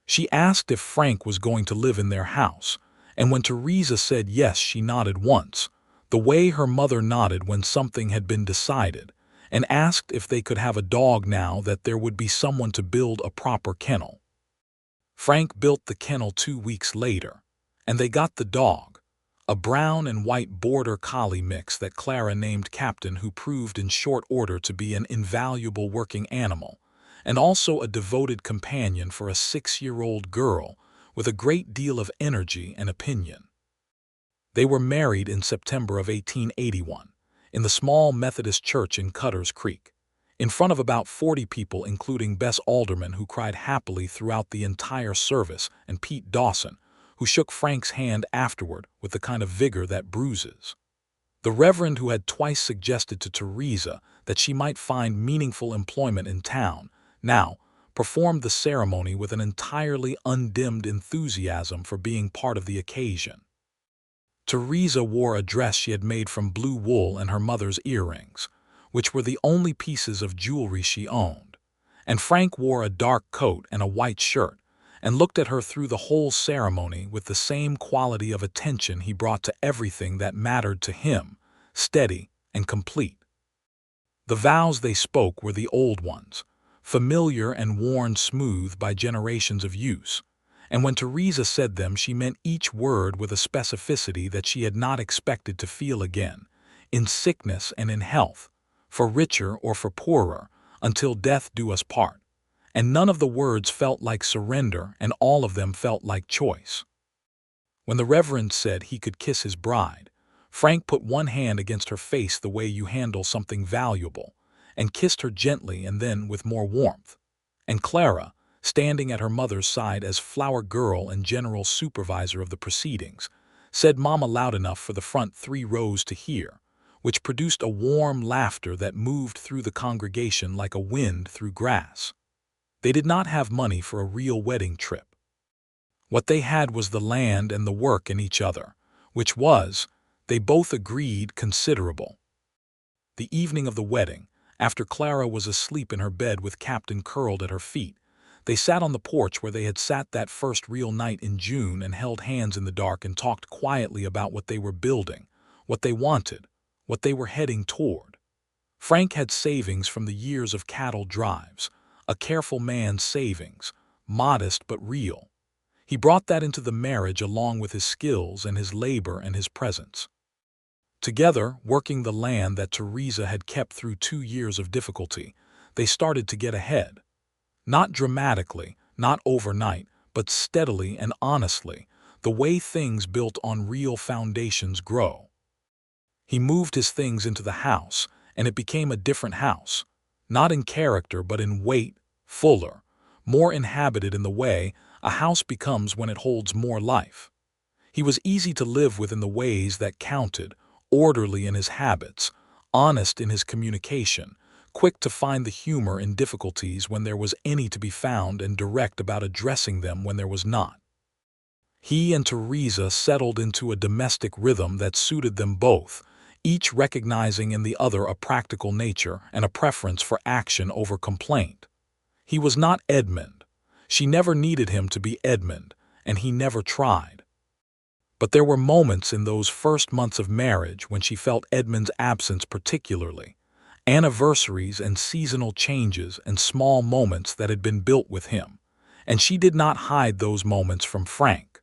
She asked if Frank was going to live in their house, and when Theresa said yes, she nodded once, the way her mother nodded when something had been decided, and asked if they could have a dog now that there would be someone to build a proper kennel. Frank built the kennel 2 weeks later, and they got the dog, a brown and white border collie mix that Clara named Captain, who proved in short order to be an invaluable working animal, and also a devoted companion for a 6-year-old girl with a great deal of energy and opinion. They were married in September of 1881, in the small Methodist church in Cutter's Creek, in front of about 40 people, including Bess Alderman, who cried happily throughout the entire service, and Pete Dawson, who shook Frank's hand afterward with the kind of vigor that bruises. The Reverend, who had twice suggested to Theresa that she might find meaningful employment in town, now performed the ceremony with an entirely undimmed enthusiasm for being part of the occasion. Theresa wore a dress she had made from blue wool and her mother's earrings, which were the only pieces of jewelry she owned, and Frank wore a dark coat and a white shirt, and looked at her through the whole ceremony with the same quality of attention he brought to everything that mattered to him, steady and complete. The vows they spoke were the old ones, familiar and worn smooth by generations of use, and when Theresa said them she meant each word with a specificity that she had not expected to feel again, in sickness and in health, for richer or for poorer, until death do us part. And none of the words felt like surrender, and all of them felt like choice. When the Reverend said he could kiss his bride, Frank put one hand against her face the way you handle something valuable, and kissed her gently and then with more warmth. And Clara, standing at her mother's side as flower girl and general supervisor of the proceedings, said "Mama" loud enough for the front 3 rows to hear, which produced a warm laughter that moved through the congregation like a wind through grass. They did not have money for a real wedding trip. What they had was the land and the work in each other, which was, they both agreed, considerable. The evening of the wedding, after Clara was asleep in her bed with Captain curled at her feet, they sat on the porch where they had sat that first real night in June and held hands in the dark and talked quietly about what they were building, what they wanted, what they were heading toward. Frank had savings from the years of cattle drives, a careful man's savings, modest but real. He brought that into the marriage along with his skills and his labor and his presence. Together, working the land that Theresa had kept through 2 years of difficulty, they started to get ahead. Not dramatically, not overnight, but steadily and honestly, the way things built on real foundations grow. He moved his things into the house, and it became a different house, not in character but in weight, fuller, more inhabited in the way a house becomes when it holds more life. He was easy to live with in the ways that counted, orderly in his habits, honest in his communication, quick to find the humor in difficulties when there was any to be found, and direct about addressing them when there was not. He and Theresa settled into a domestic rhythm that suited them both, each recognizing in the other a practical nature and a preference for action over complaint. He was not Edmund. She never needed him to be Edmund, and he never tried. But there were moments in those first months of marriage when she felt Edmund's absence particularly, anniversaries and seasonal changes and small moments that had been built with him, and she did not hide those moments from Frank.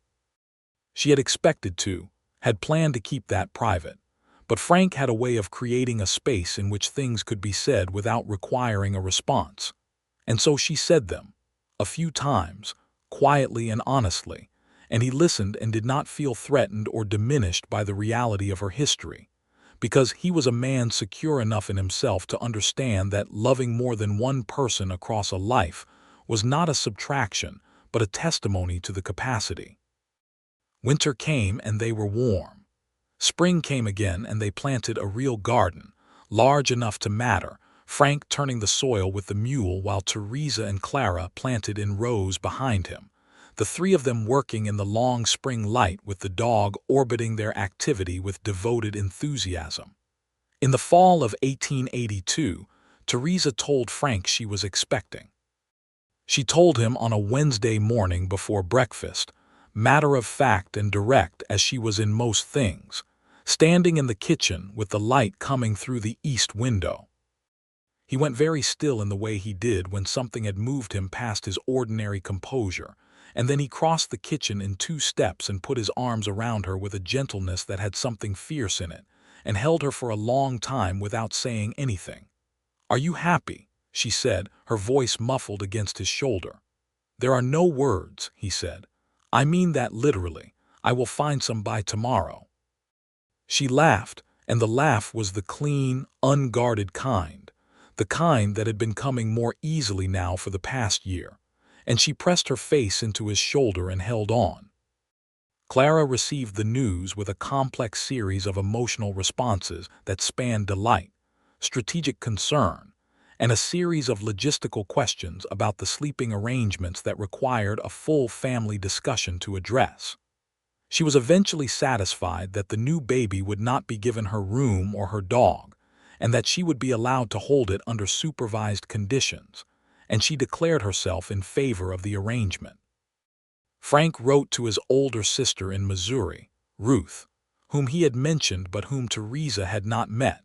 She had expected to, had planned to keep that private, but Frank had a way of creating a space in which things could be said without requiring a response, and so she said them, a few times, quietly and honestly, and he listened and did not feel threatened or diminished by the reality of her history, because he was a man secure enough in himself to understand that loving more than one person across a life was not a subtraction but a testimony to the capacity. Winter came and they were warm. Spring came again and they planted a real garden, large enough to matter, Frank turning the soil with the mule while Theresa and Clara planted in rows behind him, the three of them working in the long spring light with the dog orbiting their activity with devoted enthusiasm. In the fall of 1882, Theresa told Frank she was expecting. She told him on a Wednesday morning before breakfast, matter of fact and direct as she was in most things, standing in the kitchen with the light coming through the east window. He went very still in the way he did when something had moved him past his ordinary composure, and then he crossed the kitchen in 2 steps and put his arms around her with a gentleness that had something fierce in it, and held her for a long time without saying anything. "Are you happy?" she said, her voice muffled against his shoulder. "There are no words," he said. "I mean that literally. I will find some by tomorrow." She laughed, and the laugh was the clean, unguarded kind, the kind that had been coming more easily now for the past year, and she pressed her face into his shoulder and held on. Clara received the news with a complex series of emotional responses that spanned delight, strategic concern, and a series of logistical questions about the sleeping arrangements that required a full family discussion to address. She was eventually satisfied that the new baby would not be given her room or her dog, and that she would be allowed to hold it under supervised conditions, and she declared herself in favor of the arrangement. Frank wrote to his older sister in Missouri, Ruth, whom he had mentioned but whom Theresa had not met,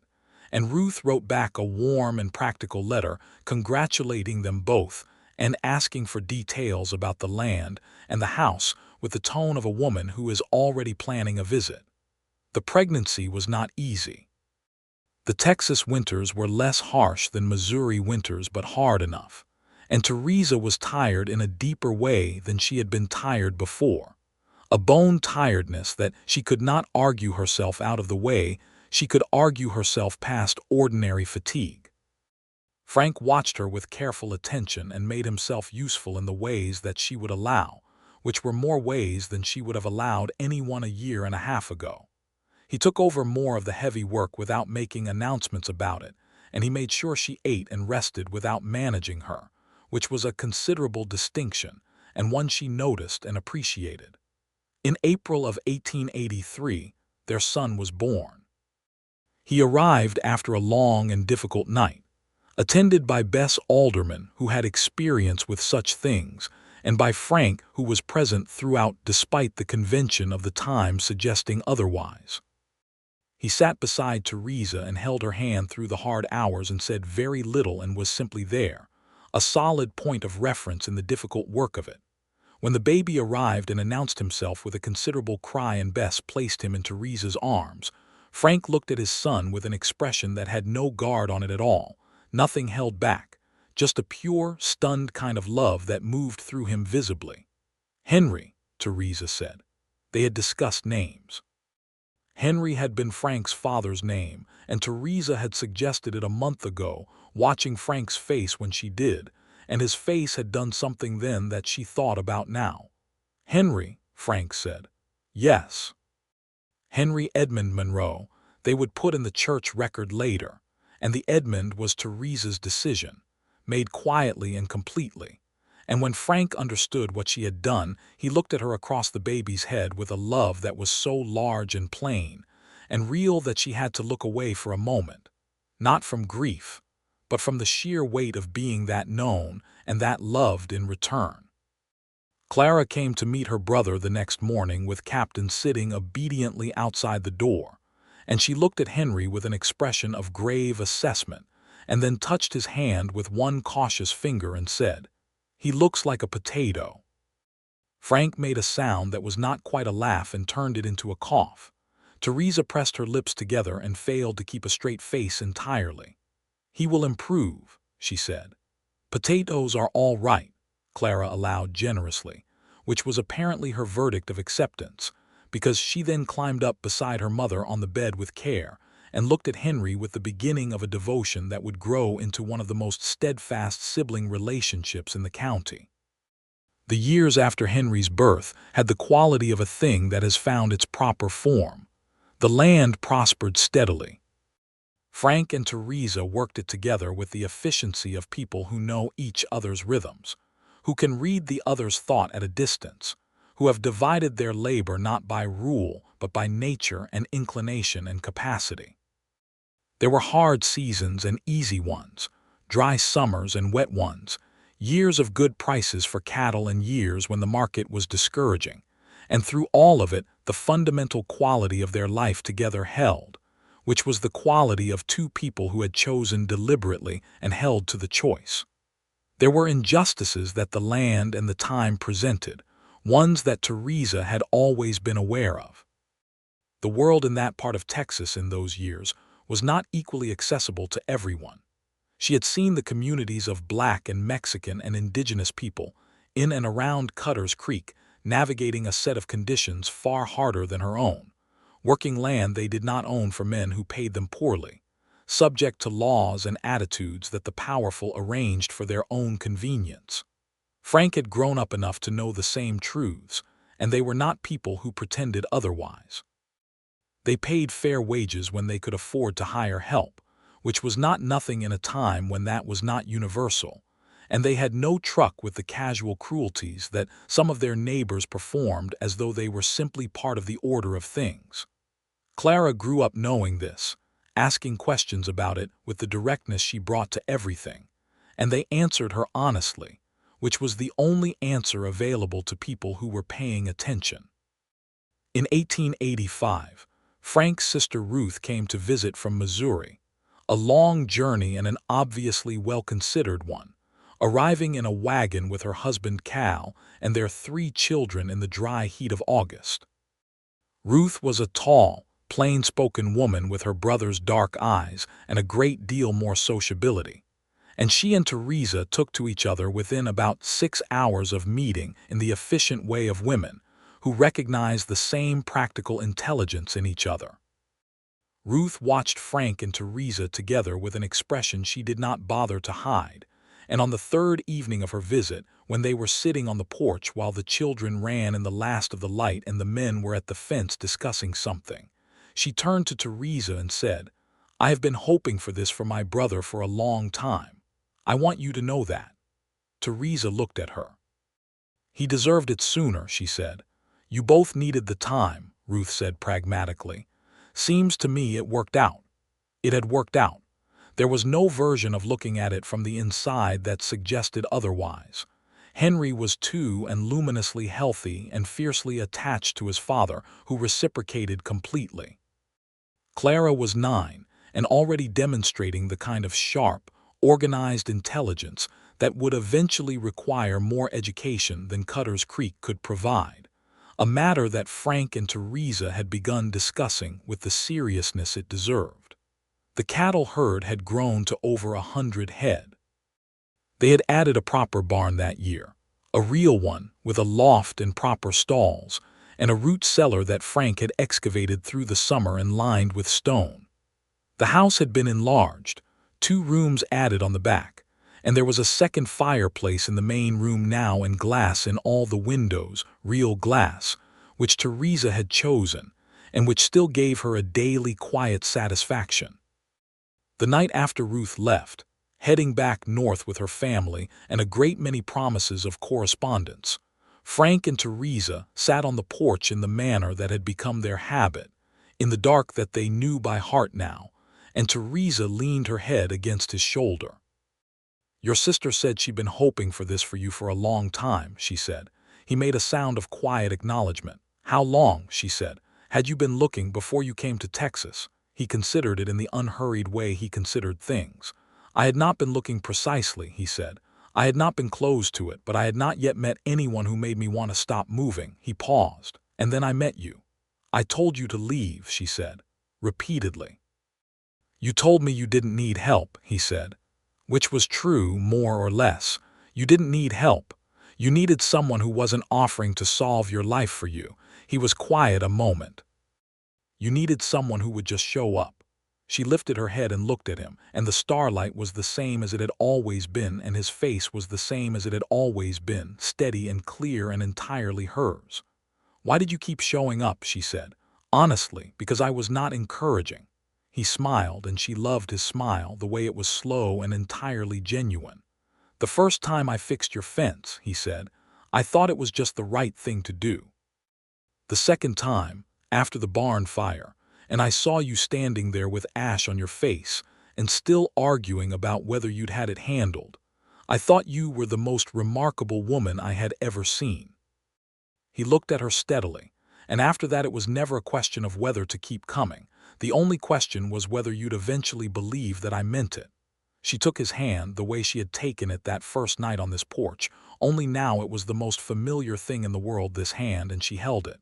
and Ruth wrote back a warm and practical letter congratulating them both and asking for details about the land and the house with the tone of a woman who is already planning a visit. The pregnancy was not easy. The Texas winters were less harsh than Missouri winters but hard enough, and Theresa was tired in a deeper way than she had been tired before. A bone tiredness that she could not argue herself out of the way, she could argue herself past ordinary fatigue. Frank watched her with careful attention and made himself useful in the ways that she would allow, which were more ways than she would have allowed anyone a year and a half ago. He took over more of the heavy work without making announcements about it, and he made sure she ate and rested without managing her, which was a considerable distinction and one she noticed and appreciated. In April of 1883, their son was born. He arrived after a long and difficult night, attended by Bess Alderman, who had experience with such things, and by Frank, who was present throughout despite the convention of the time suggesting otherwise. He sat beside Theresa and held her hand through the hard hours and said very little and was simply there, a solid point of reference in the difficult work of it. When the baby arrived and announced himself with a considerable cry and Bess placed him in Theresa's arms, Frank looked at his son with an expression that had no guard on it at all, nothing held back, just a pure, stunned kind of love that moved through him visibly. "Henry," Theresa said. They had discussed names. Henry had been Frank's father's name, and Theresa had suggested it a month ago, watching Frank's face when she did, and his face had done something then that she thought about now. "Henry," Frank said. "Yes." Henry Edmund Monroe, they would put in the church record later, and the Edmund was Theresa's decision, made quietly and completely. And when Frank understood what she had done, he looked at her across the baby's head with a love that was so large and plain and real that she had to look away for a moment, not from grief, but from the sheer weight of being that known and that loved in return. Clara came to meet her brother the next morning with Captain sitting obediently outside the door, and she looked at Henry with an expression of grave assessment and then touched his hand with one cautious finger and said, "He looks like a potato." Frank made a sound that was not quite a laugh and turned it into a cough. Theresa pressed her lips together and failed to keep a straight face entirely. "He will improve," she said. "Potatoes are all right," Clara allowed generously, which was apparently her verdict of acceptance, because she then climbed up beside her mother on the bed with care and looked at Henry with the beginning of a devotion that would grow into one of the most steadfast sibling relationships in the county. The years after Henry's birth had the quality of a thing that has found its proper form. The land prospered steadily. Frank and Theresa worked it together with the efficiency of people who know each other's rhythms, who can read the other's thought at a distance, who have divided their labor not by rule but by nature and inclination and capacity. There were hard seasons and easy ones, dry summers and wet ones, years of good prices for cattle and years when the market was discouraging, and through all of it the fundamental quality of their life together held, which was the quality of two people who had chosen deliberately and held to the choice. There were injustices that the land and the time presented, ones that Theresa had always been aware of. The world in that part of Texas in those years was not equally accessible to everyone. She had seen the communities of Black and Mexican and indigenous people in and around Cutter's Creek navigating a set of conditions far harder than her own, working land they did not own for men who paid them poorly, subject to laws and attitudes that the powerful arranged for their own convenience. Frank had grown up enough to know the same truths, and they were not people who pretended otherwise. They paid fair wages when they could afford to hire help, which was not nothing in a time when that was not universal, and they had no truck with the casual cruelties that some of their neighbors performed as though they were simply part of the order of things. Clara grew up knowing this, asking questions about it with the directness she brought to everything, and they answered her honestly, which was the only answer available to people who were paying attention. In 1885, Frank's sister Ruth came to visit from Missouri, a long journey and an obviously well-considered one, arriving in a wagon with her husband Cal and their 3 children in the dry heat of August. Ruth was a tall, plain-spoken woman with her brother's dark eyes and a great deal more sociability, and she and Theresa took to each other within about 6 hours of meeting in the efficient way of women, who recognized the same practical intelligence in each other. Ruth watched Frank and Theresa together with an expression she did not bother to hide, and on the 3rd evening of her visit, when they were sitting on the porch while the children ran in the last of the light and the men were at the fence discussing something, she turned to Theresa and said, "I have been hoping for this for my brother for a long time. I want you to know that." Theresa looked at her. "He deserved it sooner," she said. "You both needed the time," Ruth said pragmatically. "Seems to me it worked out." It had worked out. There was no version of looking at it from the inside that suggested otherwise. Henry was too and luminously healthy and fiercely attached to his father, who reciprocated completely. Clara was 9 and already demonstrating the kind of sharp, organized intelligence that would eventually require more education than Cutter's Creek could provide, a matter that Frank and Theresa had begun discussing with the seriousness it deserved. The cattle herd had grown to over 100 head. They had added a proper barn that year, a real one with a loft and proper stalls, and a root cellar that Frank had excavated through the summer and lined with stone. The house had been enlarged, 2 rooms added on the back, and there was a second fireplace in the main room now and glass in all the windows, real glass, which Theresa had chosen, and which still gave her a daily quiet satisfaction. The night after Ruth left, heading back north with her family and a great many promises of correspondence, Frank and Theresa sat on the porch in the manner that had become their habit, in the dark that they knew by heart now, and Theresa leaned her head against his shoulder. "Your sister said she'd been hoping for this for you for a long time," she said. He made a sound of quiet acknowledgement. "How long?" she said. "Had you been looking before you came to Texas?" He considered it in the unhurried way he considered things. "I had not been looking precisely," he said. "I had not been closed to it, but I had not yet met anyone who made me want to stop moving." He paused. "And then I met you." "I told you to leave," she said, repeatedly. "You told me you didn't need help," he said. Which was true, more or less. You didn't need help. You needed someone who wasn't offering to solve your life for you. He was quiet a moment. You needed someone who would just show up. She lifted her head and looked at him, and the starlight was the same as it had always been, and his face was the same as it had always been, steady and clear and entirely hers. "Why did you keep showing up?" she said. "Honestly, because I was not encouraging." He smiled, and she loved his smile, the way it was slow and entirely genuine. "The first time I fixed your fence," he said, "I thought it was just the right thing to do. The second time, after the barn fire, and I saw you standing there with ash on your face and still arguing about whether you'd had it handled, I thought you were the most remarkable woman I had ever seen." He looked at her steadily, and after that it was never a question of whether to keep coming. The only question was whether you'd eventually believe that I meant it. She took his hand the way she had taken it that first night on this porch, only now it was the most familiar thing in the world, this hand, and she held it.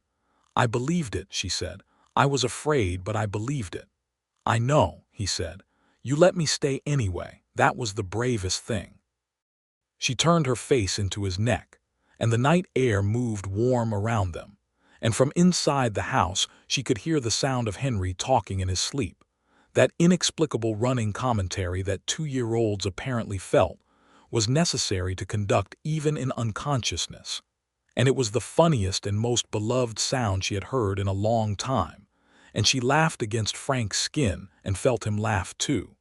"I believed it," she said. "I was afraid, but I believed it." "I know," he said. "You let me stay anyway. That was the bravest thing." She turned her face into his neck, and the night air moved warm around them, and from inside the house she could hear the sound of Henry talking in his sleep. That inexplicable running commentary that 2-year-olds apparently felt was necessary to conduct even in unconsciousness, and it was the funniest and most beloved sound she had heard in a long time, and she laughed against Frank's skin and felt him laugh too.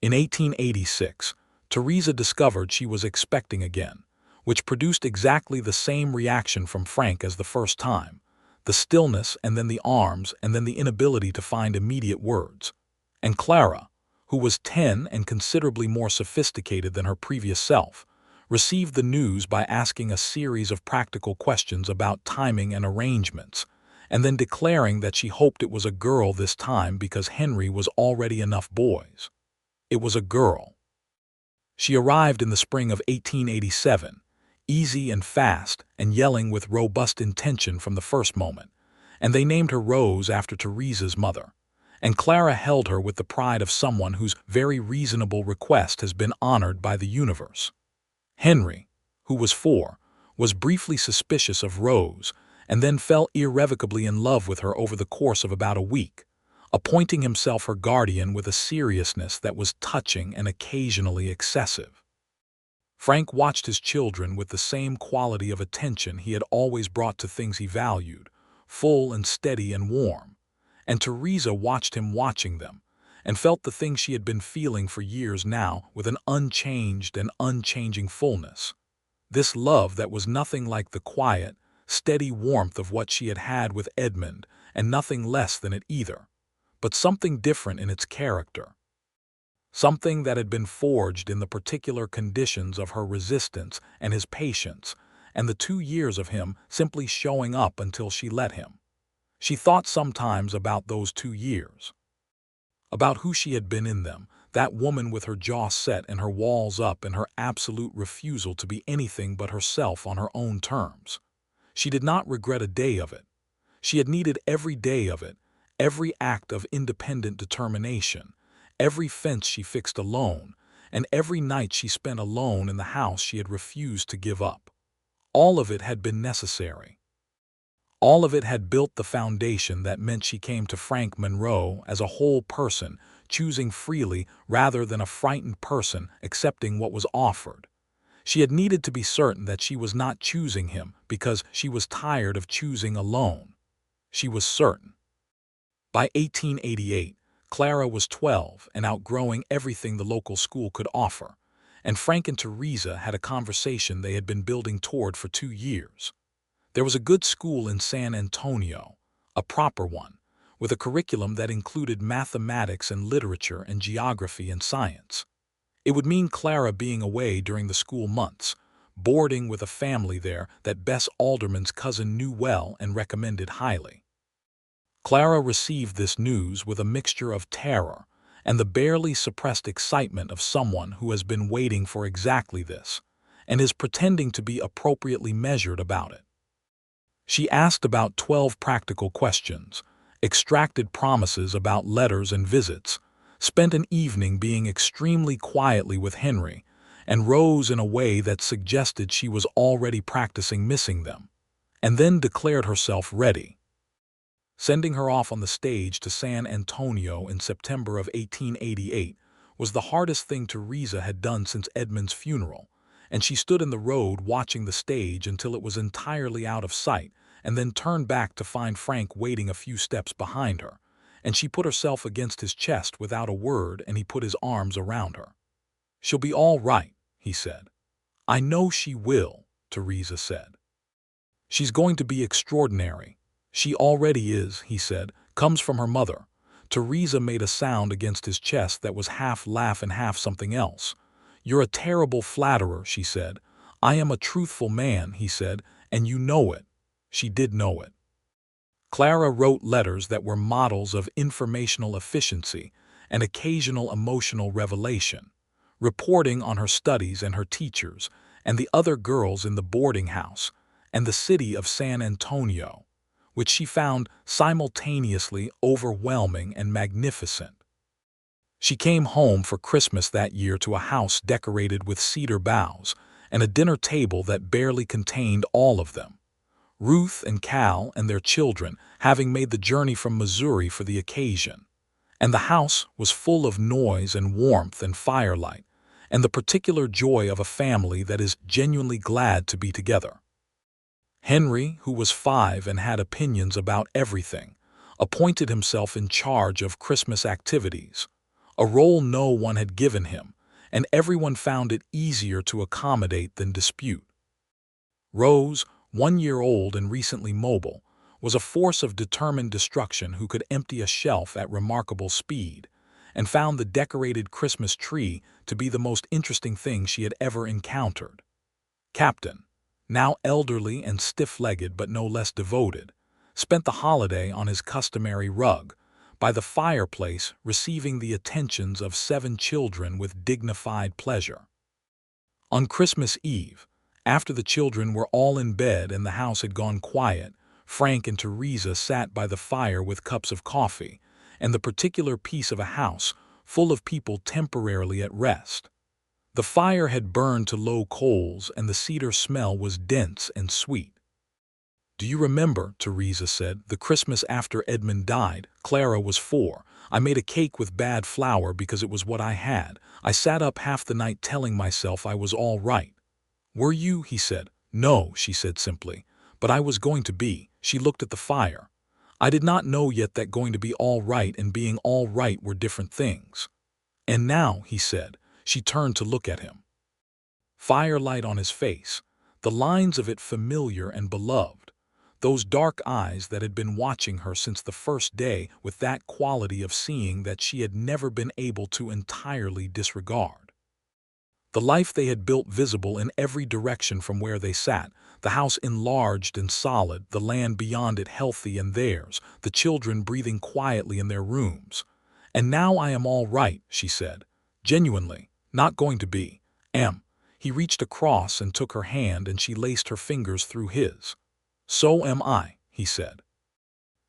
In 1886, Theresa discovered she was expecting again, which produced exactly the same reaction from Frank as the first time: the stillness, and then the arms, and then the inability to find immediate words. And Clara, who was 10 and considerably more sophisticated than her previous self, received the news by asking a series of practical questions about timing and arrangements, and then declaring that she hoped it was a girl this time because Henry was already enough boys. It was a girl. She arrived in the spring of 1887, easy and fast and yelling with robust intention from the first moment, and they named her Rose after Theresa's mother, and Clara held her with the pride of someone whose very reasonable request has been honored by the universe. Henry, who was 4, was briefly suspicious of Rose and then fell irrevocably in love with her over the course of about a week, appointing himself her guardian with a seriousness that was touching and occasionally excessive. Frank watched his children with the same quality of attention he had always brought to things he valued, full and steady and warm, and Theresa watched him watching them, and felt the thing she had been feeling for years now with an unchanged and unchanging fullness. This love that was nothing like the quiet, steady warmth of what she had had with Edmund, and nothing less than it either, but something different in its character. Something that had been forged in the particular conditions of her resistance and his patience, and the 2 years of him simply showing up until she let him. She thought sometimes about those 2 years, about who she had been in them, that woman with her jaw set and her walls up and her absolute refusal to be anything but herself on her own terms. She did not regret a day of it. She had needed every day of it, every act of independent determination, every fence she fixed alone, and every night she spent alone in the house she had refused to give up. All of it had been necessary. All of it had built the foundation that meant she came to Frank Monroe as a whole person, choosing freely rather than a frightened person accepting what was offered. She had needed to be certain that she was not choosing him because she was tired of choosing alone. She was certain. By 1888, Clara was 12 and outgrowing everything the local school could offer, and Frank and Theresa had a conversation they had been building toward for 2 years. There was a good school in San Antonio, a proper one, with a curriculum that included mathematics and literature and geography and science. It would mean Clara being away during the school months, boarding with a family there that Bess Alderman's cousin knew well and recommended highly. Clara received this news with a mixture of terror and the barely suppressed excitement of someone who has been waiting for exactly this, and is pretending to be appropriately measured about it. She asked about 12 practical questions, extracted promises about letters and visits, spent an evening being extremely quietly with Henry, and rose in a way that suggested she was already practicing missing them, and then declared herself ready. Sending her off on the stage to San Antonio in September of 1888 was the hardest thing Theresa had done since Edmund's funeral, and she stood in the road watching the stage until it was entirely out of sight, and then turned back to find Frank waiting a few steps behind her, and she put herself against his chest without a word, and he put his arms around her. "She'll be all right," he said. I know she will, Theresa said. She's going to be extraordinary. She already is, he said, comes from her mother. Theresa made a sound against his chest that was half laugh and half something else. You're a terrible flatterer, she said. I am a truthful man, he said, and you know it. She did know it. Clara wrote letters that were models of informational efficiency and occasional emotional revelation, reporting on her studies and her teachers and the other girls in the boarding house and the city of San Antonio, which she found simultaneously overwhelming and magnificent. She came home for Christmas that year to a house decorated with cedar boughs and a dinner table that barely contained all of them. Ruth and Cal and their children having made the journey from Missouri for the occasion. And the house was full of noise and warmth and firelight, and the particular joy of a family that is genuinely glad to be together. Henry, who was 5 and had opinions about everything, appointed himself in charge of Christmas activities, a role no one had given him, and everyone found it easier to accommodate than dispute. Rose, 1 year old and recently mobile, was a force of determined destruction who could empty a shelf at remarkable speed, and found the decorated Christmas tree to be the most interesting thing she had ever encountered. Captain, now elderly and stiff-legged but no less devoted, spent the holiday on his customary rug, by the fireplace receiving the attentions of 7 children with dignified pleasure. On Christmas Eve, after the children were all in bed and the house had gone quiet, Frank and Theresa sat by the fire with cups of coffee, and the particular piece of a house full of people temporarily at rest. The fire had burned to low coals and the cedar smell was dense and sweet. Do you remember, Theresa said, the Christmas after Edmund died? Clara was 4. I made a cake with bad flour because it was what I had. I sat up half the night telling myself I was all right. Were you? He said. No, she said simply. But I was going to be. She looked at the fire. I did not know yet that going to be all right and being all right were different things. And now, he said, she turned to look at him. Firelight on his face, the lines of it familiar and beloved, those dark eyes that had been watching her since the first day with that quality of seeing that she had never been able to entirely disregard. The life they had built visible in every direction from where they sat, the house enlarged and solid, the land beyond it healthy and theirs, the children breathing quietly in their rooms. And now I am all right, she said, genuinely, not going to be. He reached across and took her hand and she laced her fingers through his. So am I, he said.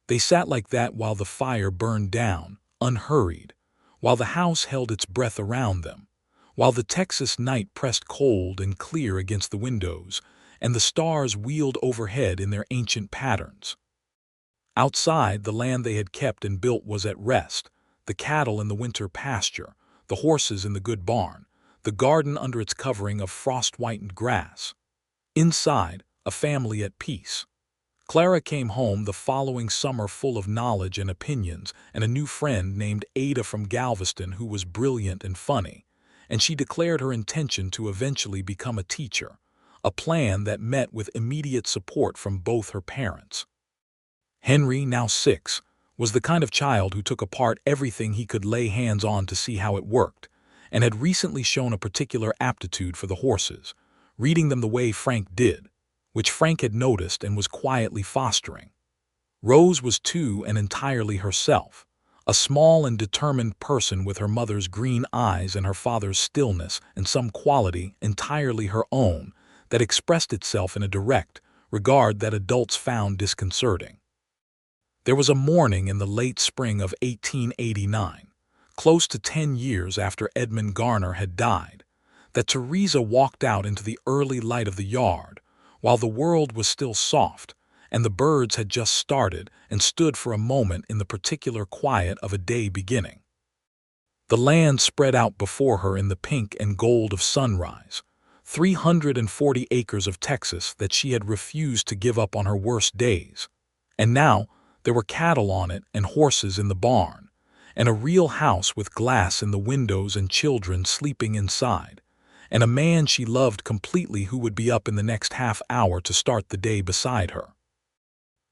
They sat like that while the fire burned down, unhurried, while the house held its breath around them, while the Texas night pressed cold and clear against the windows, and the stars wheeled overhead in their ancient patterns. Outside, the land they had kept and built was at rest, the cattle in the winter pasture, the horses in the good barn, the garden under its covering of frost-whitened grass. Inside, a family at peace. Clara came home the following summer full of knowledge and opinions and a new friend named Ada from Galveston who was brilliant and funny, and she declared her intention to eventually become a teacher, a plan that met with immediate support from both her parents. Henry, now 6, was the kind of child who took apart everything he could lay hands on to see how it worked, and had recently shown a particular aptitude for the horses, reading them the way Frank did, which Frank had noticed and was quietly fostering. Rose was 2 and entirely herself, a small and determined person with her mother's green eyes and her father's stillness and some quality entirely her own that expressed itself in a direct regard that adults found disconcerting. There was a morning in the late spring of 1889, close to 10 years after Edmund Garner had died, that Theresa walked out into the early light of the yard, while the world was still soft, and the birds had just started and stood for a moment in the particular quiet of a day beginning. The land spread out before her in the pink and gold of sunrise, 340 acres of Texas that she had refused to give up on her worst days, and now there were cattle on it and horses in the barn, and a real house with glass in the windows and children sleeping inside, and a man she loved completely who would be up in the next half hour to start the day beside her.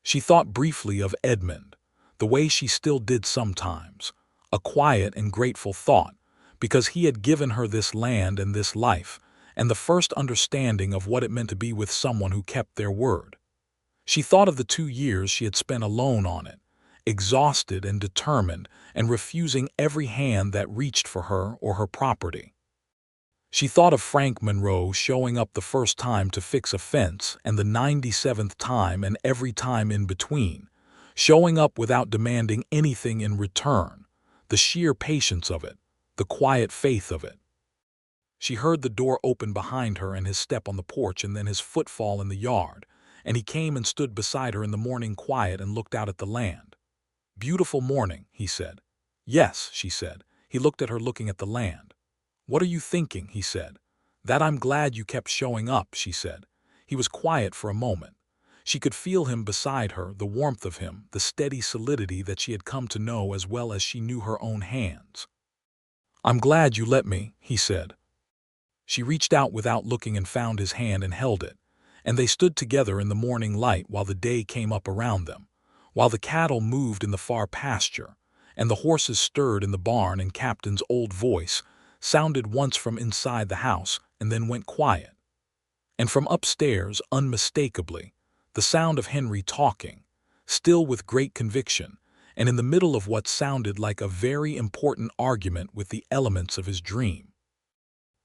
She thought briefly of Edmund, the way she still did sometimes, a quiet and grateful thought, because he had given her this land and this life, and the first understanding of what it meant to be with someone who kept their word. She thought of the 2 years she had spent alone on it, exhausted and determined and refusing every hand that reached for her or her property. She thought of Frank Monroe showing up the first time to fix a fence and the 97th time and every time in between, showing up without demanding anything in return, the sheer patience of it, the quiet faith of it. She heard the door open behind her and his step on the porch and then his footfall in the yard, and he came and stood beside her in the morning quiet and looked out at the land. "Beautiful morning," he said. "Yes," she said. He looked at her looking at the land. "What are you thinking?" he said. "That I'm glad you kept showing up," she said. He was quiet for a moment. She could feel him beside her, the warmth of him, the steady solidity that she had come to know as well as she knew her own hands. "I'm glad you let me," he said. She reached out without looking and found his hand and held it, and they stood together in the morning light while the day came up around them, while the cattle moved in the far pasture, and the horses stirred in the barn, and Captain's old voice sounded once from inside the house and then went quiet. And from upstairs, unmistakably, the sound of Henry talking, still with great conviction, and in the middle of what sounded like a very important argument with the elements of his dream.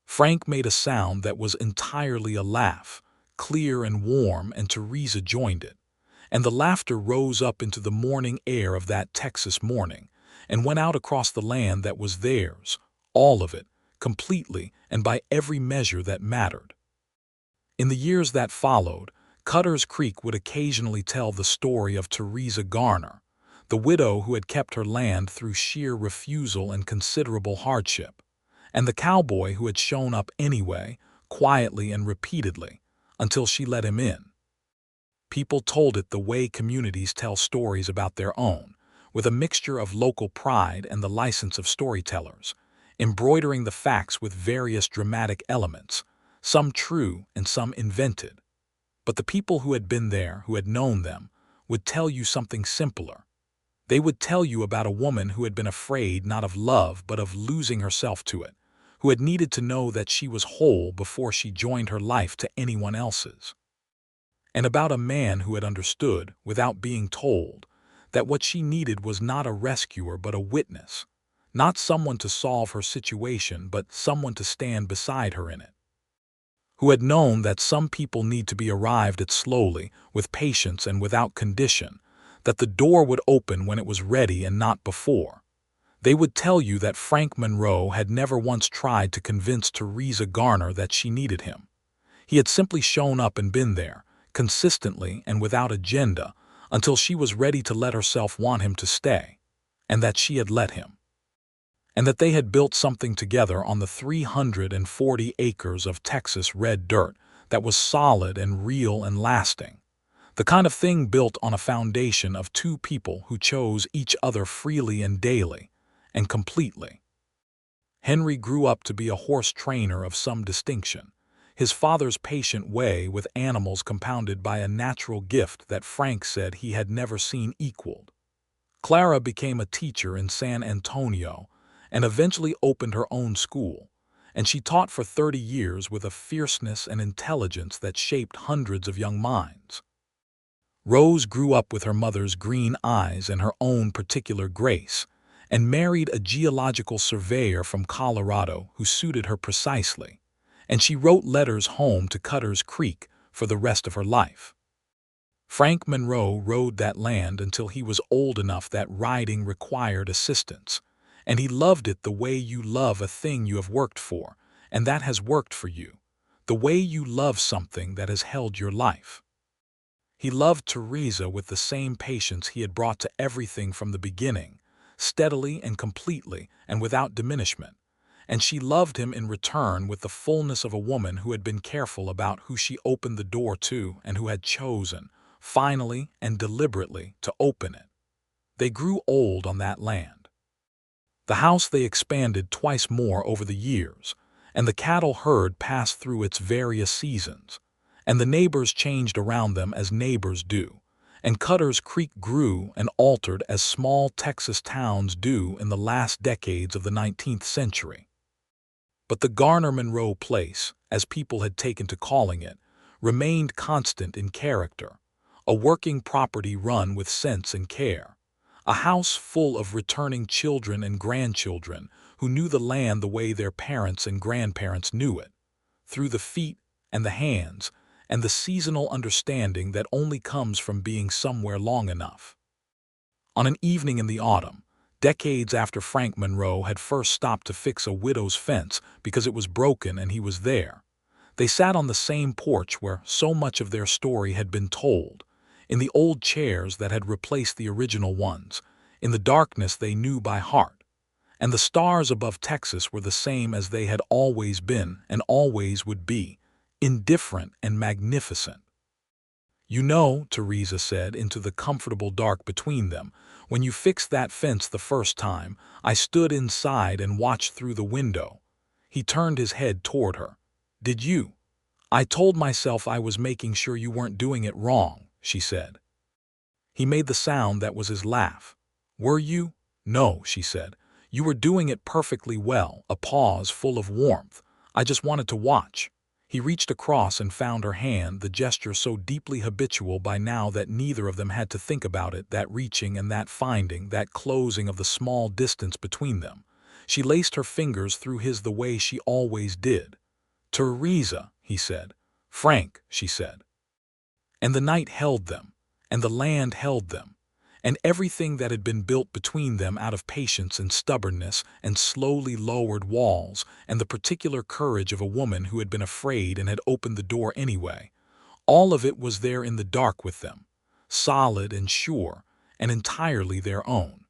Frank made a sound that was entirely a laugh, clear and warm, and Theresa joined it. And the laughter rose up into the morning air of that Texas morning, and went out across the land that was theirs, all of it, completely and by every measure that mattered. In the years that followed, Cutter's Creek would occasionally tell the story of Theresa Garner, the widow who had kept her land through sheer refusal and considerable hardship, and the cowboy who had shown up anyway, quietly and repeatedly, until she let him in. People told it the way communities tell stories about their own, with a mixture of local pride and the license of storytellers, embroidering the facts with various dramatic elements, some true and some invented. But the people who had been there, who had known them, would tell you something simpler. They would tell you about a woman who had been afraid not of love but of losing herself to it, who had needed to know that she was whole before she joined her life to anyone else's. And about a man who had understood, without being told, that what she needed was not a rescuer but a witness, not someone to solve her situation but someone to stand beside her in it. Who had known that some people need to be arrived at slowly, with patience and without condition, that the door would open when it was ready and not before. They would tell you that Frank Monroe had never once tried to convince Theresa Garner that she needed him. He had simply shown up and been there, consistently and without agenda, until she was ready to let herself want him to stay, and that she had let him. And that they had built something together on the 340 acres of Texas red dirt that was solid and real and lasting. The kind of thing built on a foundation of two people who chose each other freely and daily, and completely. Henry grew up to be a horse trainer of some distinction, his father's patient way with animals compounded by a natural gift that Frank said he had never seen equaled. Clara became a teacher in San Antonio and eventually opened her own school, and she taught for 30 years with a fierceness and intelligence that shaped hundreds of young minds. Rose grew up with her mother's green eyes and her own particular grace, and married a geological surveyor from Colorado who suited her precisely, and she wrote letters home to Cutter's Creek for the rest of her life. Frank Monroe rode that land until he was old enough that riding required assistance, and he loved it the way you love a thing you have worked for, and that has worked for you, the way you love something that has held your life. He loved Theresa with the same patience he had brought to everything from the beginning, steadily and completely and without diminishment, and she loved him in return with the fullness of a woman who had been careful about who she opened the door to and who had chosen, finally and deliberately, to open it. They grew old on that land. The house they expanded twice more over the years, and the cattle herd passed through its various seasons, and the neighbors changed around them as neighbors do, and Cutter's Creek grew and altered as small Texas towns do in the last decades of the 19th century. But the Garner-Monroe place, as people had taken to calling it, remained constant in character, a working property run with sense and care, a house full of returning children and grandchildren who knew the land the way their parents and grandparents knew it, through the feet and the hands and the seasonal understanding that only comes from being somewhere long enough. On an evening in the autumn, decades after Frank Monroe had first stopped to fix a widow's fence because it was broken and he was there, they sat on the same porch where so much of their story had been told, in the old chairs that had replaced the original ones, in the darkness they knew by heart, and the stars above Texas were the same as they had always been and always would be, indifferent and magnificent. "You know," Theresa said into the comfortable dark between them, "when you fixed that fence the first time, I stood inside and watched through the window." He turned his head toward her. "Did you?" "I told myself I was making sure you weren't doing it wrong," she said. He made the sound that was his laugh. "Were you?" "No," she said. "You were doing it perfectly well," a pause full of warmth. "I just wanted to watch." He reached across and found her hand, the gesture so deeply habitual by now that neither of them had to think about it, that reaching and that finding, that closing of the small distance between them. She laced her fingers through his the way she always did. "Theresa," he said. "Frank," she said. And the night held them, and the land held them, and everything that had been built between them out of patience and stubbornness and slowly lowered walls and the particular courage of a woman who had been afraid and had opened the door anyway, all of it was there in the dark with them, solid and sure and entirely their own.